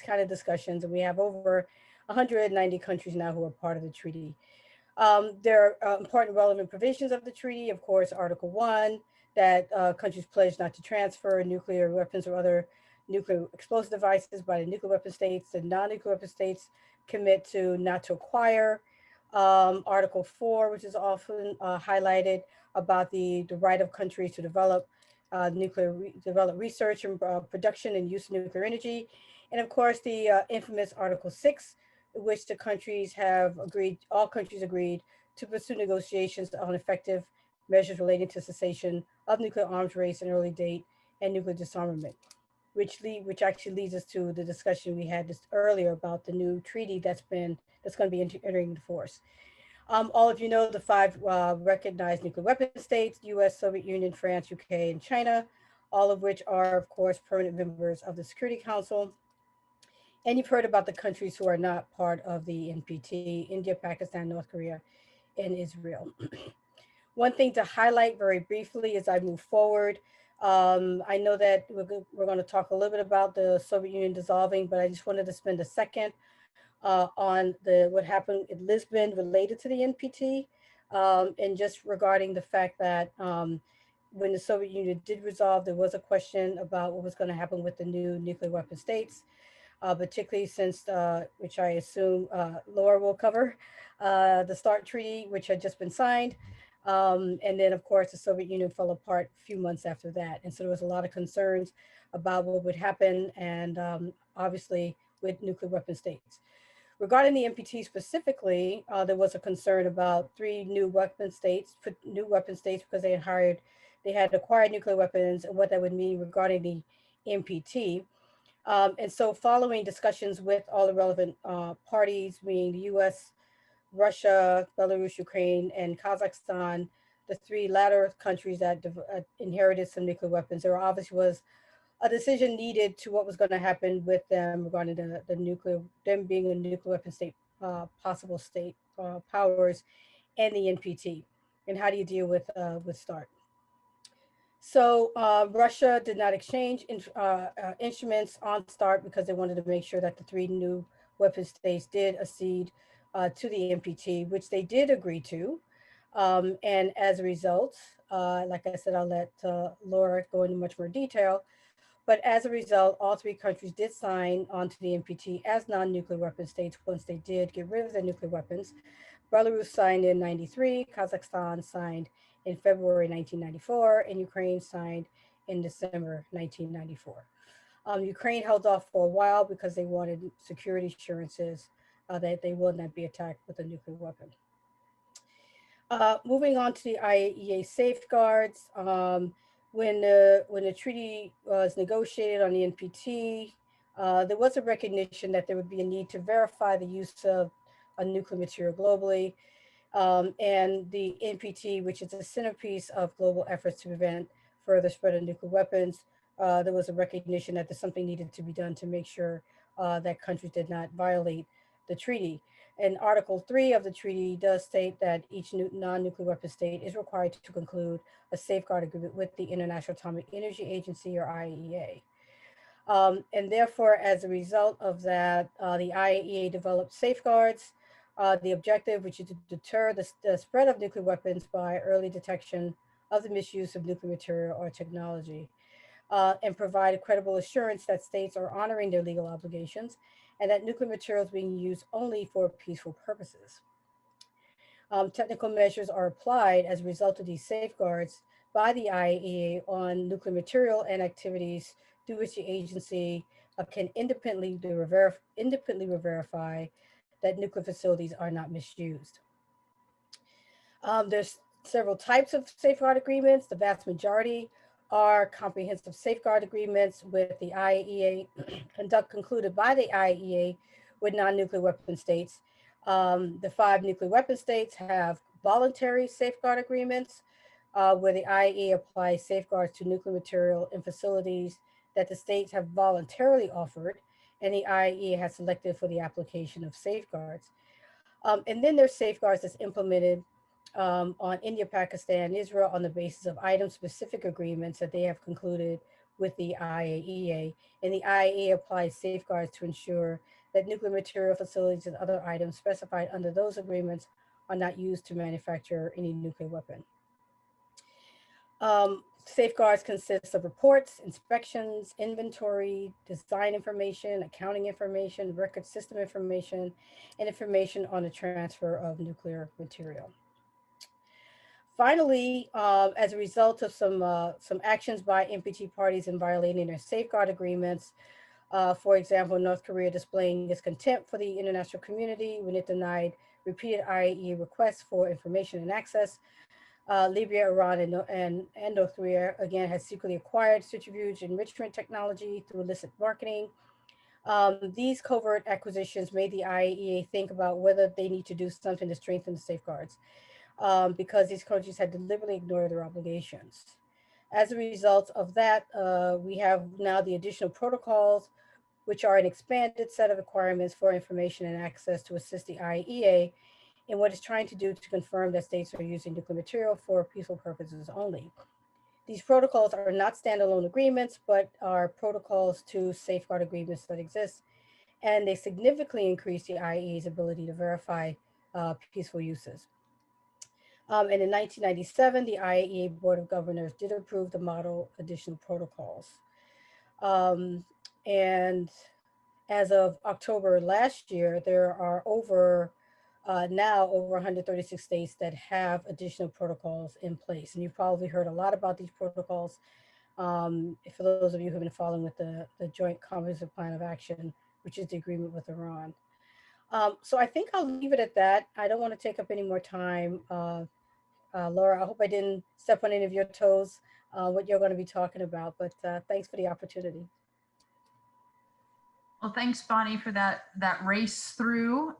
kind of discussions, and we have over 190 countries now who are part of the treaty. There are important relevant provisions of the treaty, of course, Article 1, that countries pledge not to transfer nuclear weapons or other nuclear explosive devices by the nuclear weapon states. The non-nuclear weapon states commit to not to acquire. Article 4, which is often highlighted, about the right of countries to develop develop research and production and use of nuclear energy. And of course, the infamous Article 6, which all countries agreed to pursue negotiations on effective measures relating to cessation of nuclear arms race and early date and nuclear disarmament, which actually leads us to the discussion we had just earlier about the new treaty that's going to be entering into force. All of you know the 5 recognized nuclear weapon states: US, Soviet Union, France, UK, and China, all of which are, of course, permanent members of the Security Council. And you've heard about the countries who are not part of the NPT: India, Pakistan, North Korea, and Israel. One thing to highlight very briefly as I move forward, I know that we're going to talk a little bit about the Soviet Union dissolving, but I just wanted to spend a second on what happened in Lisbon related to the NPT, and just regarding the fact that when the Soviet Union did dissolve, there was a question about what was going to happen with the new nuclear weapon states, particularly since, which I assume Laura will cover, the START Treaty, which had just been signed. And then, of course, the Soviet Union fell apart a few months after that. And so there was a lot of concerns about what would happen, and obviously with nuclear weapon states. Regarding the NPT specifically, there was a concern about 3 new weapon states because they had acquired nuclear weapons, and what that would mean regarding the NPT. And so following discussions with all the relevant parties, meaning the US, Russia, Belarus, Ukraine, and Kazakhstan, the 3 latter countries that inherited some nuclear weapons, there obviously was a decision needed to what was going to happen with them regarding them being a nuclear weapon state, possible state powers, and the NPT, and how do you deal with START. So Russia did not exchange instruments on START because they wanted to make sure that the 3 new weapon states did accede to the NPT, which they did agree to. And as a result, like I said, I'll let Laura go into much more detail. But as a result, all 3 countries did sign onto the NPT as non-nuclear weapon states once they did get rid of their nuclear weapons. Belarus signed in 93, Kazakhstan signed in February 1994, and Ukraine signed in December 1994. Ukraine held off for a while because they wanted security assurances that they will not be attacked with a nuclear weapon. Moving on to the IAEA safeguards, when the treaty was negotiated on the NPT, there was a recognition that there would be a need to verify the use of a nuclear material globally. And the NPT, which is the centerpiece of global efforts to prevent further spread of nuclear weapons, there was a recognition that there's something needed to be done to make sure that countries did not violate the treaty. And Article 3 of the treaty does state that each non-nuclear weapon state is required to conclude a safeguard agreement with the International Atomic Energy Agency, or IAEA. And therefore, as a result of that, the IAEA developed safeguards. The objective, which is to deter the spread of nuclear weapons by early detection of the misuse of nuclear material or technology, and provide a credible assurance that states are honoring their legal obligations and that nuclear material is being used only for peaceful purposes. Technical measures are applied as a result of these safeguards by the IAEA on nuclear material and activities through which the agency can independently verify that nuclear facilities are not misused. There's several types of safeguard agreements. The vast majority are comprehensive safeguard agreements with the IAEA, concluded by the IAEA with non-nuclear weapon states. The 5 nuclear weapon states have voluntary safeguard agreements where the IAEA applies safeguards to nuclear material and facilities that the states have voluntarily offered, and the IAEA has selected for the application of safeguards. And then there's safeguards that's implemented on India, Pakistan, Israel on the basis of item-specific agreements that they have concluded with the IAEA. And the IAEA applies safeguards to ensure that nuclear material facilities and other items specified under those agreements are not used to manufacture any nuclear weapon. Safeguards consist of reports, inspections, inventory, design information, accounting information, record system information, and information on the transfer of nuclear material. Finally, as a result of some actions by NPT parties in violating their safeguard agreements, for example, North Korea displaying its contempt for the international community when it denied repeated IAEA requests for information and access, Libya, Iran, and North Korea, again, has secretly acquired centrifuge enrichment technology through illicit marketing. These covert acquisitions made the IAEA think about whether they need to do something to strengthen the safeguards because these countries had deliberately ignored their obligations. As a result of that, we have now the additional protocols, which are an expanded set of requirements for information and access to assist the IAEA in what it's trying to do to confirm that states are using nuclear material for peaceful purposes only. These protocols are not standalone agreements, but are protocols to safeguard agreements that exist, and they significantly increase the IAEA's ability to verify peaceful uses. And in 1997, the IAEA Board of Governors did approve the model additional protocols. And as of October last year, there are now over 136 states that have additional protocols in place. And you've probably heard a lot about these protocols. For those of you who have been following with the Joint Comprehensive Plan of Action, which is the agreement with Iran. So I think I'll leave it at that. I don't want to take up any more time. Laura, I hope I didn't step on any of your toes, what you're going to be talking about, but thanks for the opportunity. Well, thanks, Bonnie, for that race through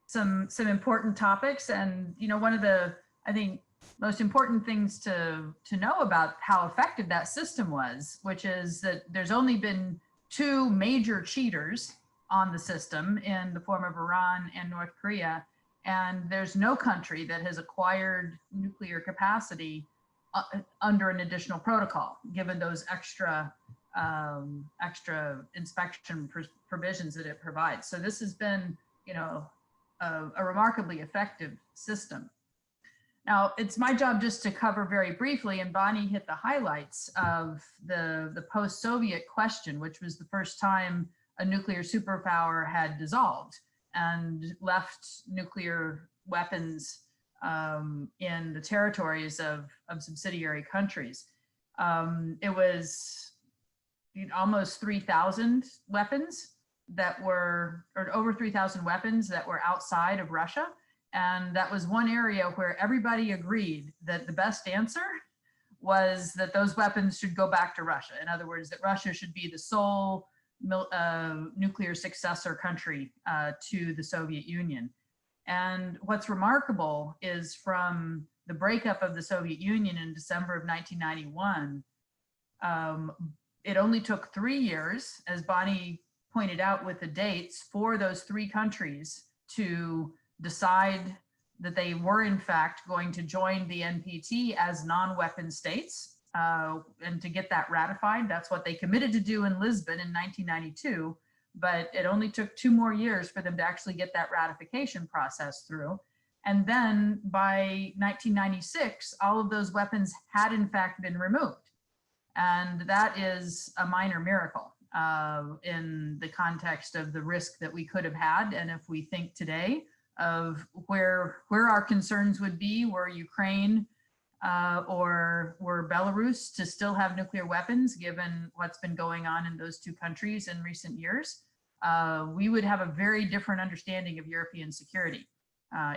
some important topics. And, you know, one of the, I think, most important things to know about how effective that system was, which is that there's only been 2 major cheaters on the system in the form of Iran and North Korea. And there's no country that has acquired nuclear capacity under an additional protocol, given those extra inspection provisions that it provides. So this has been, you know, a remarkably effective system. Now, it's my job just to cover very briefly, and Bonnie hit the highlights of the post-Soviet question, which was the first time a nuclear superpower had dissolved and left nuclear weapons in the territories of subsidiary countries. It was almost 3,000 weapons that were, or over 3,000 weapons that were outside of Russia. And that was one area where everybody agreed that the best answer was that those weapons should go back to Russia. In other words, that Russia should be the sole nuclear successor country to the Soviet Union. And what's remarkable is from the breakup of the Soviet Union in December of 1991, it only took 3 years, as Bonnie pointed out with the dates, for those 3 countries to decide that they were in fact going to join the NPT as non-weapon states, and to get that ratified. That's what they committed to do in Lisbon in 1992, but it only took 2 more years for them to actually get that ratification process through. And then by 1996, all of those weapons had in fact been removed. And that is a minor miracle in the context of the risk that we could have had. And if we think today of where our concerns would be, were Ukraine or were Belarus to still have nuclear weapons, given what's been going on in those 2 countries in recent years, we would have a very different understanding of European security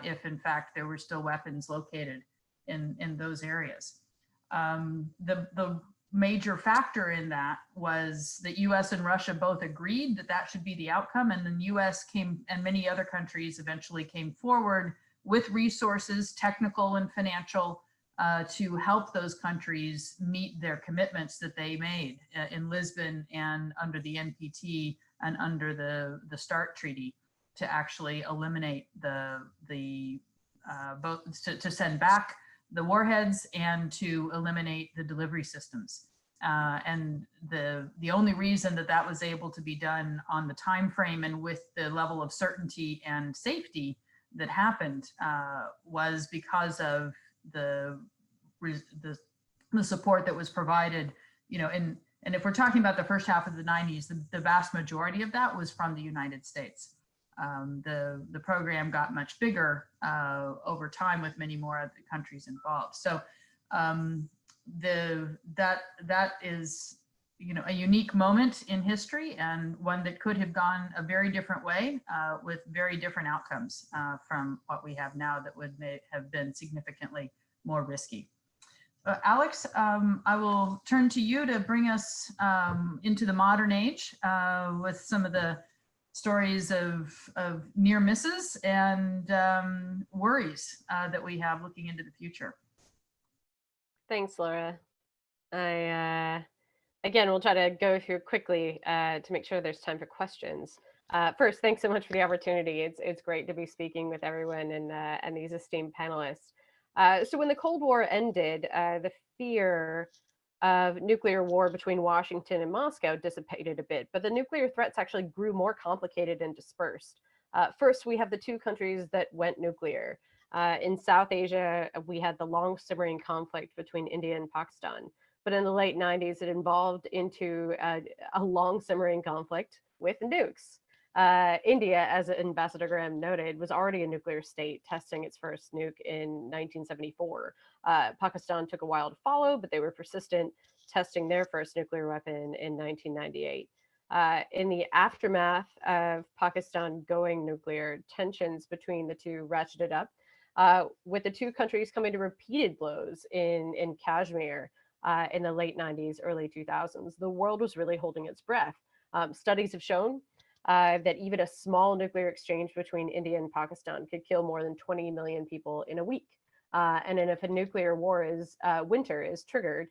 if in fact there were still weapons located in those areas. The major factor in that was that US and Russia both agreed that that should be the outcome, and then US came, and many other countries eventually came forward with resources, technical and financial, to help those countries meet their commitments that they made in Lisbon and under the NPT and under the START treaty, to actually eliminate both to send back the warheads and to eliminate the delivery systems. And the only reason that that was able to be done on the time frame and with the level of certainty and safety that happened was because of the support that was provided, and if we're talking about the first half of the 90s, the vast majority of that was from the United States. The program got much bigger over time with many more other countries involved. So that is a unique moment in history, and one that could have gone a very different way with very different outcomes from what we have now that may have been significantly more risky. Alex, I will turn to you to bring us into the modern age with some of the stories of near misses and worries that we have looking into the future. Thanks, Laura. Again, we'll try to go through quickly to make sure there's time for questions. First, thanks so much for the opportunity. It's great to be speaking with everyone and these esteemed panelists. So when the Cold War ended, the fear of nuclear war between Washington and Moscow dissipated a bit, but the nuclear threats actually grew more complicated and dispersed. First, we have the 2 countries that went nuclear. In South Asia, we had the long simmering conflict between India and Pakistan. But in the late 90s, it evolved into a long simmering conflict with nukes. India, as Ambassador Graham noted, was already a nuclear state, testing its first nuke in 1974. Pakistan took a while to follow, but they were persistent, testing their first nuclear weapon in 1998. In the aftermath of Pakistan going nuclear, tensions between the 2 ratcheted up, with the 2 countries coming to repeated blows in Kashmir in the late 90s, early 2000s. The world was really holding its breath. Studies have shown that even a small nuclear exchange between India and Pakistan could kill more than 20 million people in a week. And then if a nuclear winter is triggered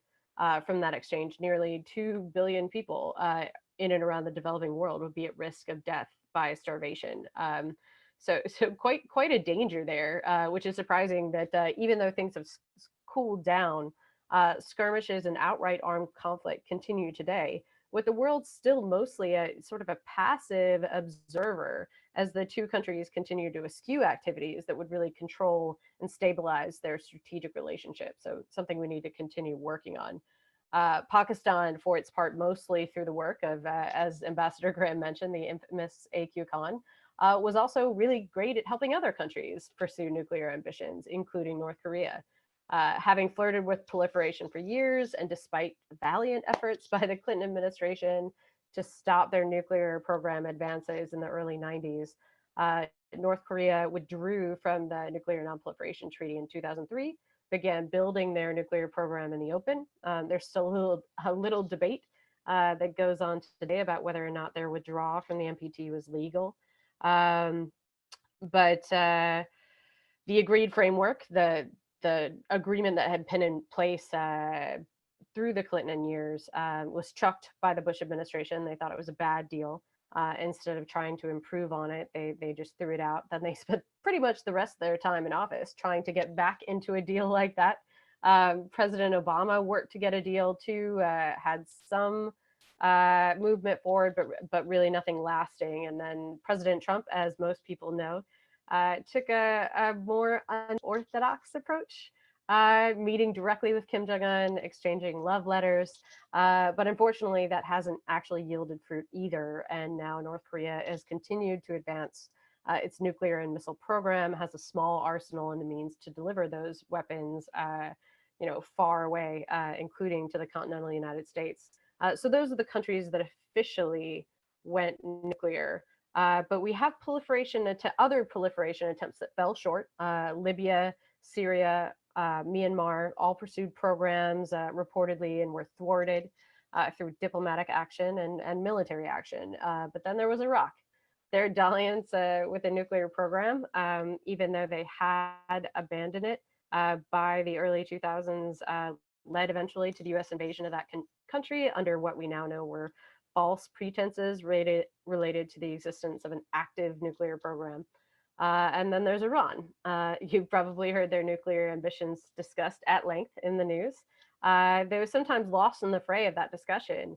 from that exchange, nearly 2 billion people in and around the developing world would be at risk of death by starvation. So quite a danger there, which is surprising that even though things have cooled down, skirmishes and outright armed conflict continue today, with the world still mostly a sort of a passive observer as the 2 countries continue to eschew activities that would really control and stabilize their strategic relationship. So something we need to continue working on. Pakistan, for its part, mostly through the work of, as Ambassador Graham mentioned, the infamous AQ Khan, was also really great at helping other countries pursue nuclear ambitions, including North Korea. Having flirted with proliferation for years, and despite valiant efforts by the Clinton administration to stop their nuclear program advances in the early 90s, North Korea withdrew from the Nuclear Non-Proliferation Treaty in 2003, began building their nuclear program in the open. There's still a little debate that goes on today about whether or not their withdrawal from the NPT was legal. But the agreed framework, the agreement that had been in place through the Clinton years was chucked by the Bush administration. They thought it was a bad deal. Instead of trying to improve on it, they just threw it out. Then they spent pretty much the rest of their time in office trying to get back into a deal like that. President Obama worked to get a deal too, had some movement forward, but really nothing lasting. And then President Trump, as most people know, took a more unorthodox approach, meeting directly with Kim Jong-un, exchanging love letters. But unfortunately, that hasn't actually yielded fruit either. And now North Korea has continued to advance its nuclear and missile program, has a small arsenal and the means to deliver those weapons, far away, including to the continental United States. So those are the countries that officially went nuclear. But we have other proliferation attempts that fell short. Libya, Syria, Myanmar all pursued programs reportedly and were thwarted through diplomatic action and military action. But then there was Iraq. Their dalliance with the nuclear program, even though they had abandoned it by the early 2000s, led eventually to the US invasion of that country under what we now know were false pretenses related to the existence of an active nuclear program. And then there's Iran. You've probably heard their nuclear ambitions discussed at length in the news. They were sometimes lost in the fray of that discussion,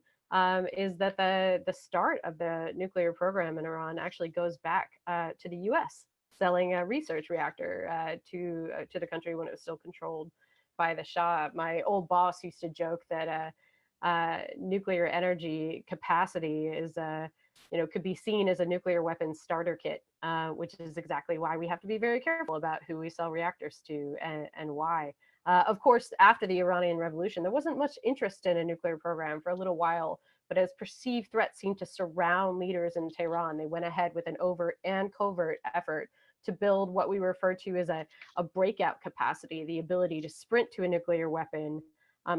is that the start of the nuclear program in Iran actually goes back to the US, selling a research reactor to the country when it was still controlled by the Shah. My old boss used to joke that nuclear energy capacity is could be seen as a nuclear weapons starter kit, which is exactly why we have to be very careful about who we sell reactors to and why. Of course, after the Iranian Revolution, there wasn't much interest in a nuclear program for a little while, but as perceived threats seemed to surround leaders in Tehran, they went ahead with an overt and covert effort to build what we refer to as a breakout capacity, the ability to sprint to a nuclear weapon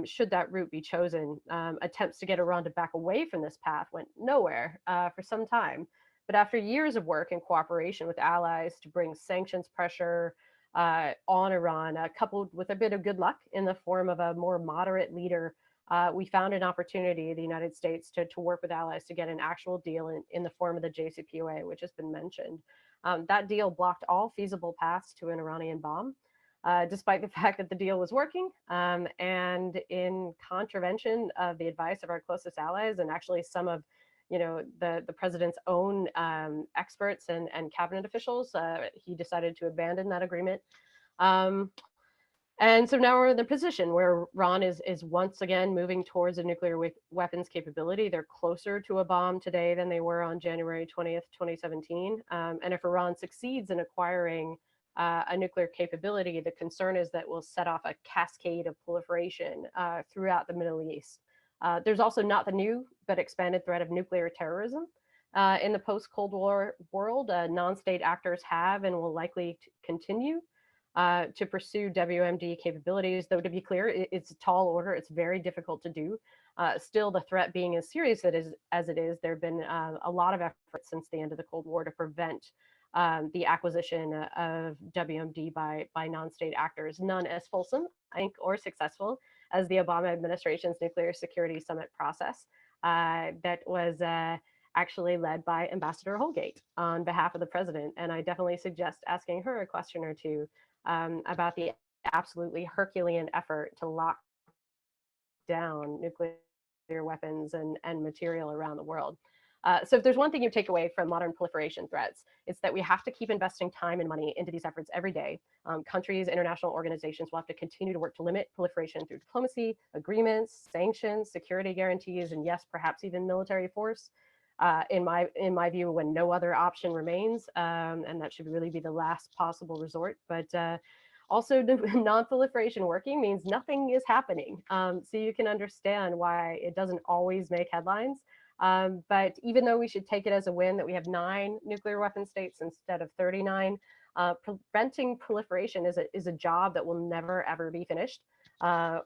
should that route be chosen. Attempts to get Iran to back away from this path went nowhere for some time. But after years of work and cooperation with allies to bring sanctions pressure on Iran, coupled with a bit of good luck in the form of a more moderate leader, we found an opportunity, the United States, to work with allies to get an actual deal in the form of the JCPOA, which has been mentioned. That deal blocked all feasible paths to an Iranian bomb. Despite the fact that the deal was working, and in contravention of the advice of our closest allies and actually some of the president's own experts and cabinet officials, he decided to abandon that agreement. And so now we're in the position where Iran is once again moving towards a nuclear weapons capability. They're closer to a bomb today than they were on January 20th, 2017. And if Iran succeeds in acquiring a nuclear capability, the concern is that will set off a cascade of proliferation throughout the Middle East. There's also not the new but expanded threat of nuclear terrorism. In the post-Cold War world, non-state actors have and will likely continue to pursue WMD capabilities, though to be clear, it's a tall order. It's very difficult to do. Still, the threat being as serious as it is, there have been a lot of efforts since the end of the Cold War to prevent the acquisition of WMD by non-state actors, none as fulsome, I think, or successful as the Obama administration's nuclear security summit process that was actually led by Ambassador Holgate on behalf of the president. And I definitely suggest asking her a question or two about the absolutely Herculean effort to lock down nuclear weapons and material around the world. So if there's one thing you take away from modern proliferation threats, it's that we have to keep investing time and money into these efforts every day. Countries, international organizations will have to continue to work to limit proliferation through diplomacy, agreements, sanctions, security guarantees, and yes, perhaps even military force. In my view, when no other option remains, and that should really be the last possible resort. But also, non-proliferation working means nothing is happening. So you can understand why it doesn't always make headlines. But even though we should take it as a win that we have 9 nuclear weapon states instead of 39, preventing proliferation is a job that will never, ever be finished.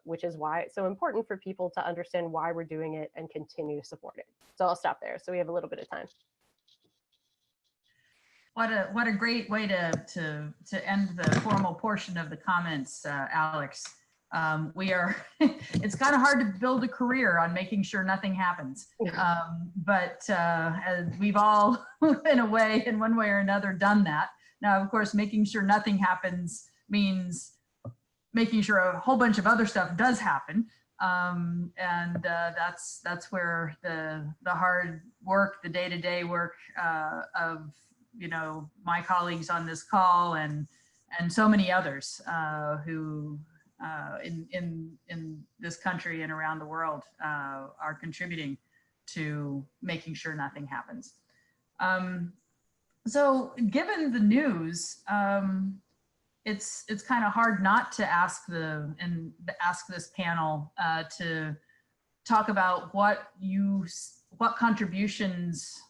which is why it's so important for people to understand why we're doing it and continue to support it. So I'll stop there. So we have a little bit of time. What a great way to end the formal portion of the comments, Alex. It's kind of hard to build a career on making sure nothing happens. But we've all, in a way, in one way or another, done that. Now, of course, making sure nothing happens means making sure a whole bunch of other stuff does happen. That's where the hard work, the day-to-day work of my colleagues on this call and so many others who in this country and around the world are contributing to making sure nothing happens. So given the news, it's kind of hard not to ask this panel to talk about what contributions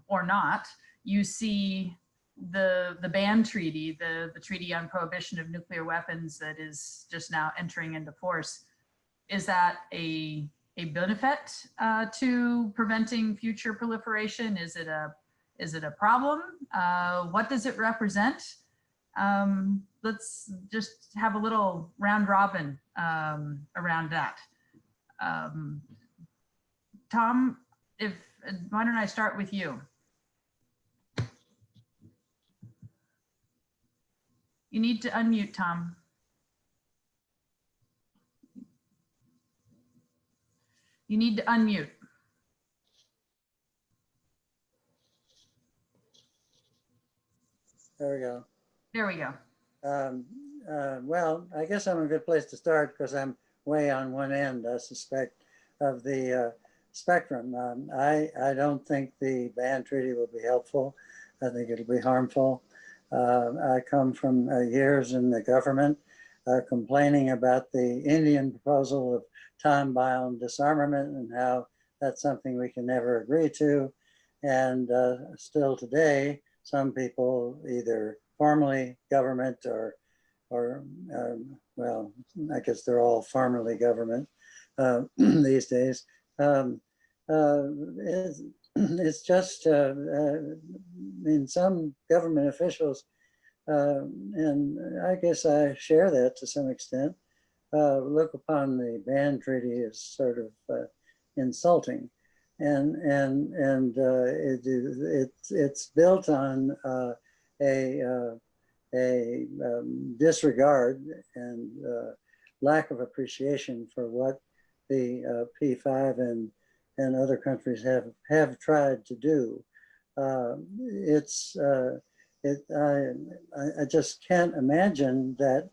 or not you see the ban treaty, the treaty on prohibition of nuclear weapons that is just now entering into force. Is that a benefit to preventing future proliferation? Is it a problem? What does it represent? Let's just have a little round robin around that. Tom, why don't I start with you? You need to unmute, Tom. You need to unmute. There we go. There we go. Well, I guess I'm a good place to start because I'm way on one end, I suspect, of the spectrum. I don't think the ban treaty will be helpful. I think it'll be harmful. I come from years in the government complaining about the Indian proposal of time-bound disarmament and how that's something we can never agree to. And still today, some people, either formally government or well, I guess they're all formerly government these days. It's just, I mean, some government officials, and I guess I share that to some extent, look upon the ban treaty as sort of insulting. And it's built on a disregard and lack of appreciation for what the P5 and other countries have tried to do. I just can't imagine that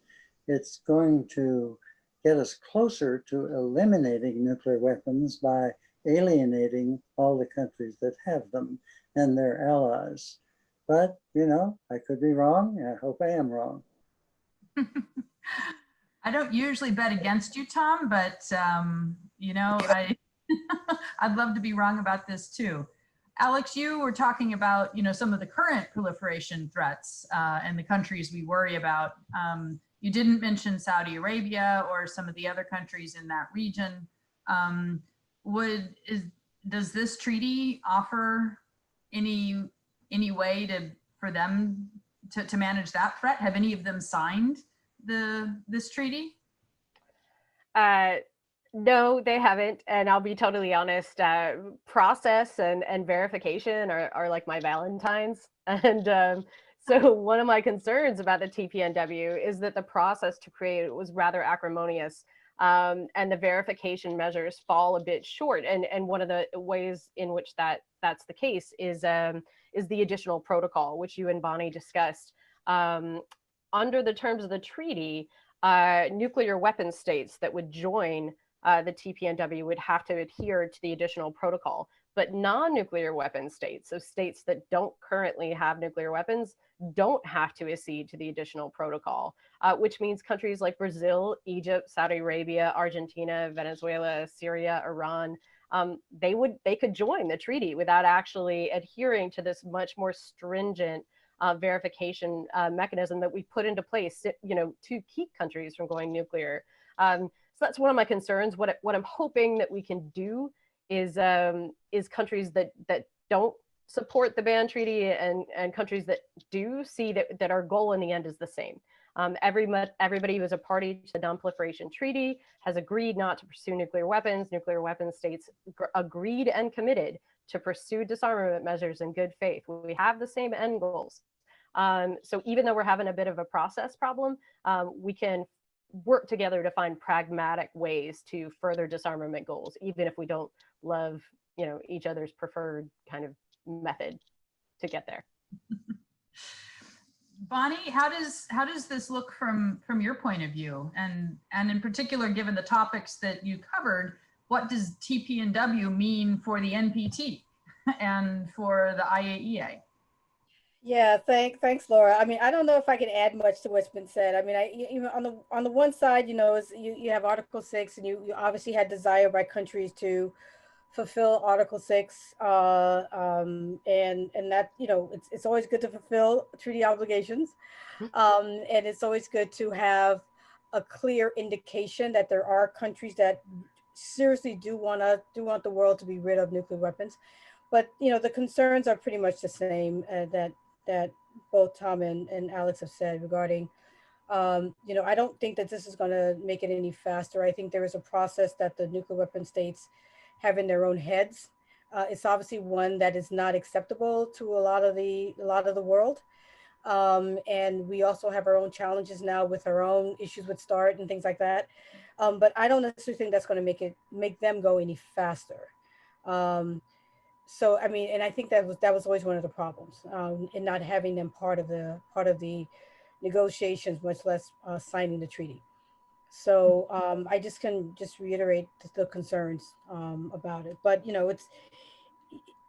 it's going to get us closer to eliminating nuclear weapons by alienating all the countries that have them and their allies. But, I could be wrong. I hope I am wrong. I don't usually bet against you, Tom, but, I'd love to be wrong about this too. Alex, you were talking about, some of the current proliferation threats and the countries we worry about. You didn't mention Saudi Arabia or some of the other countries in that region. Does this treaty offer any way for them to manage that threat? Have any of them signed this treaty? No, they haven't. And I'll be totally honest, process and verification are like my Valentines. And so one of my concerns about the TPNW is that the process to create it was rather acrimonious. And the verification measures fall a bit short. And one of the ways in which that's the case is the additional protocol, which you and Bonnie discussed. Under the terms of the treaty, nuclear weapon states that would join the TPNW would have to adhere to the additional protocol, but non-nuclear weapon states, so states that don't currently have nuclear weapons, don't have to accede to the additional protocol, which means countries like Brazil, Egypt, Saudi Arabia, Argentina, Venezuela, Syria, Iran, they could join the treaty without actually adhering to this much more stringent verification mechanism that we put into place, to keep countries from going nuclear. So that's one of my concerns. What I'm hoping that we can do is countries that don't support the ban treaty and countries that do see that our goal in the end is the same. Everybody who is a party to the Non-Proliferation Treaty has agreed not to pursue nuclear weapons. Nuclear weapons states agreed and committed to pursue disarmament measures in good faith. We have the same end goals. So even though we're having a bit of a process problem, we can work together to find pragmatic ways to further disarmament goals, even if we don't love, each other's preferred kind of method to get there. Bonnie, how does this look from your point of view, and in particular, given the topics that you covered, what does TPNW mean for the NPT and for the IAEA? Yeah, thanks, Laura. I mean, I don't know if I can add much to what's been said. I mean, even on the one side, is you have Article 6, and you obviously had desire by countries to fulfill Article 6, and that it's always good to fulfill treaty obligations, and it's always good to have a clear indication that there are countries that seriously do want the world to be rid of nuclear weapons. But the concerns are pretty much the same that both Tom and Alex have said regarding. I don't think that this is going to make it any faster. I think there is a process that the nuclear weapon states have in their own heads. It's obviously one that is not acceptable to a lot of the world. And we also have our own challenges now with our own issues with START and things like that. But I don't necessarily think that's going to make them go any faster. So I mean, and I think that was always one of the problems in not having them part of the negotiations, much less signing the treaty. So I can reiterate the concerns about it. But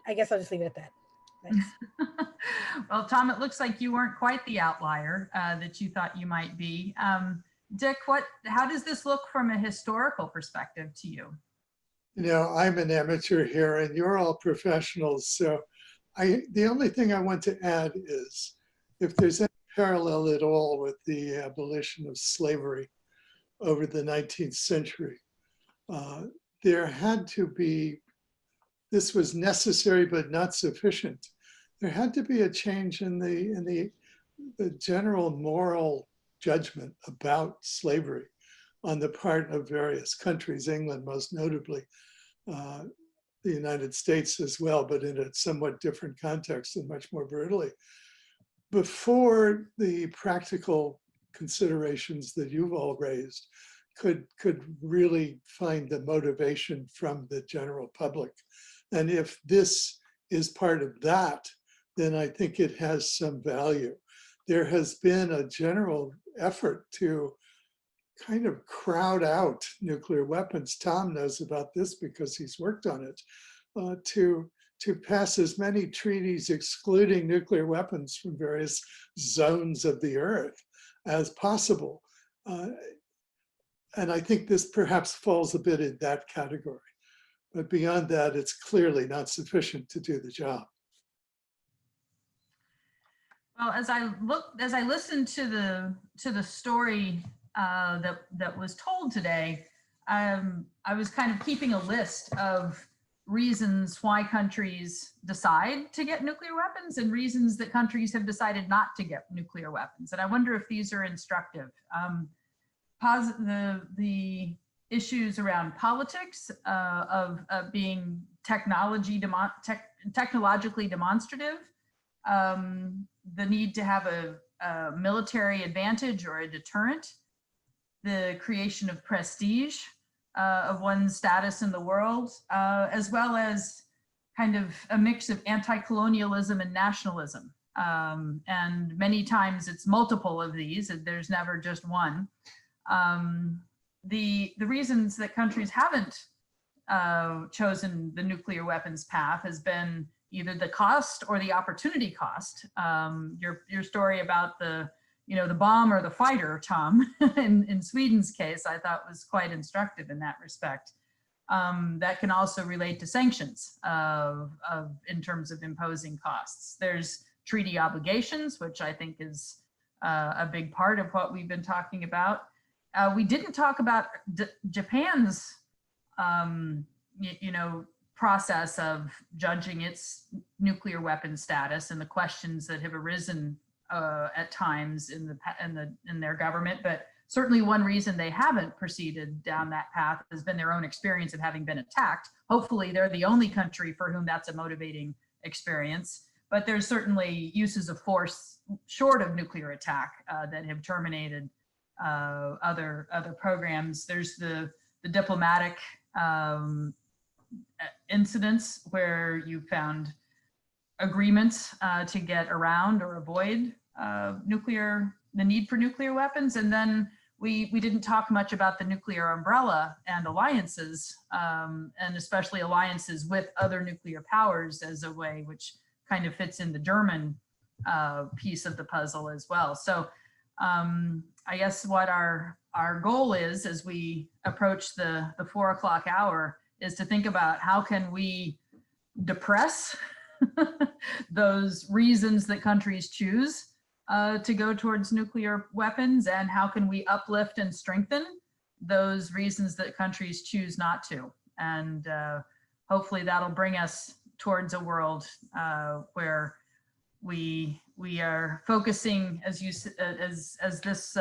I guess I'll just leave it at that. Thanks. Well, Tom, it looks like you weren't quite the outlier that you thought you might be. Dick, how does this look from a historical perspective to you? I'm an amateur here and you're all professionals. So the only thing I want to add is if there's any parallel at all with the abolition of slavery over the 19th century, there had to be, this was necessary but not sufficient. There had to be a change in the general moral judgment about slavery on the part of various countries, England most notably, the United States as well, but in a somewhat different context and much more brutally. Before the practical considerations that you've all raised could really find the motivation from the general public. And if this is part of that, then I think it has some value. There has been a general effort to kind of crowd out nuclear weapons. Tom knows about this because he's worked on it, to pass as many treaties excluding nuclear weapons from various zones of the earth as possible. And I think this perhaps falls a bit in that category. But beyond that, it's clearly not sufficient to do the job. Well, as I listened to the story that was told today, I was kind of keeping a list of reasons why countries decide to get nuclear weapons and reasons that countries have decided not to get nuclear weapons. And I wonder if these are instructive. The issues around politics of being technologically demonstrative, the need to have a military advantage or a deterrent, the creation of prestige of one's status in the world, as well as kind of a mix of anti-colonialism and nationalism. And many times it's multiple of these, and there's never just one. The reasons that countries haven't chosen the nuclear weapons path has been either the cost or the opportunity cost. Your story about the bomb or the fighter, Tom, in Sweden's case, I thought was quite instructive in that respect. That can also relate to sanctions in terms of imposing costs. There's treaty obligations, which I think is a big part of what we've been talking about. we didn't talk about Japan's, process of judging its nuclear weapon status and the questions that have arisen at times in their government. But certainly one reason they haven't proceeded down that path has been their own experience of having been attacked. Hopefully they're the only country for whom that's a motivating experience. But there's certainly uses of force short of nuclear attack that have terminated other programs. There's the diplomatic incidents where you found agreements to get around or avoid the need for nuclear weapons. And then we didn't talk much about the nuclear umbrella and alliances, and especially alliances with other nuclear powers as a way which kind of fits in the German piece of the puzzle as well. So I guess what our goal is as we approach the 4 o'clock hour is to think about how can we depress those reasons that countries choose to go towards nuclear weapons, and how can we uplift and strengthen those reasons that countries choose not to. And hopefully that'll bring us towards a world where we are focusing, as this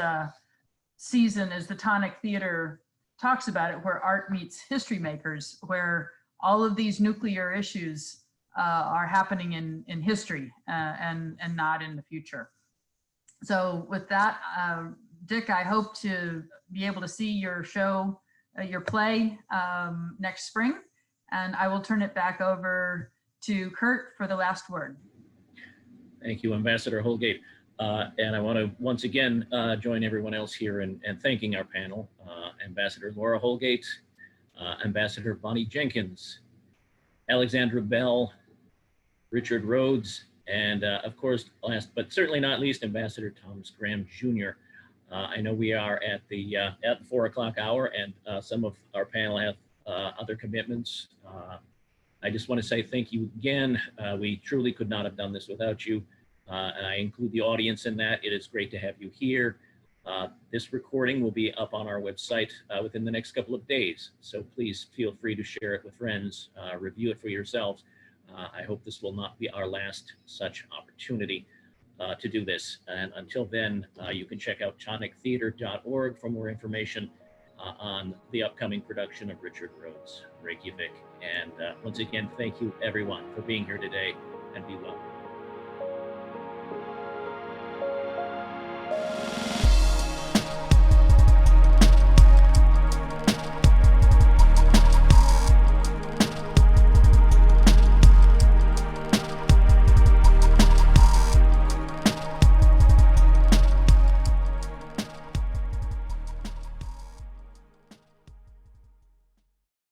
season, as the Tonic Theater talks about it, where art meets history makers, where all of these nuclear issues are happening in history and not in the future. So with that, Dick, I hope to be able to see your show, your play next spring, and I will turn it back over to Kurt for the last word. Thank you, Ambassador Holgate. And I want to once again join everyone else here in thanking our panel, Ambassador Laura Holgate, Ambassador Bonnie Jenkins, Alexandra Bell, Richard Rhodes, and of course, last but certainly not least, Ambassador Thomas Graham Jr. I know we are at the 4 o'clock hour, and some of our panel have other commitments. I just want to say thank you again. We truly could not have done this without you. And I include the audience in that. It is great to have you here. This recording will be up on our website within the next couple of days. So please feel free to share it with friends, review it for yourselves. I hope this will not be our last such opportunity to do this. And until then, you can check out tonictheater.org for more information on the upcoming production of Richard Rhodes, Reykjavik. And once again, thank you everyone for being here today, and be well.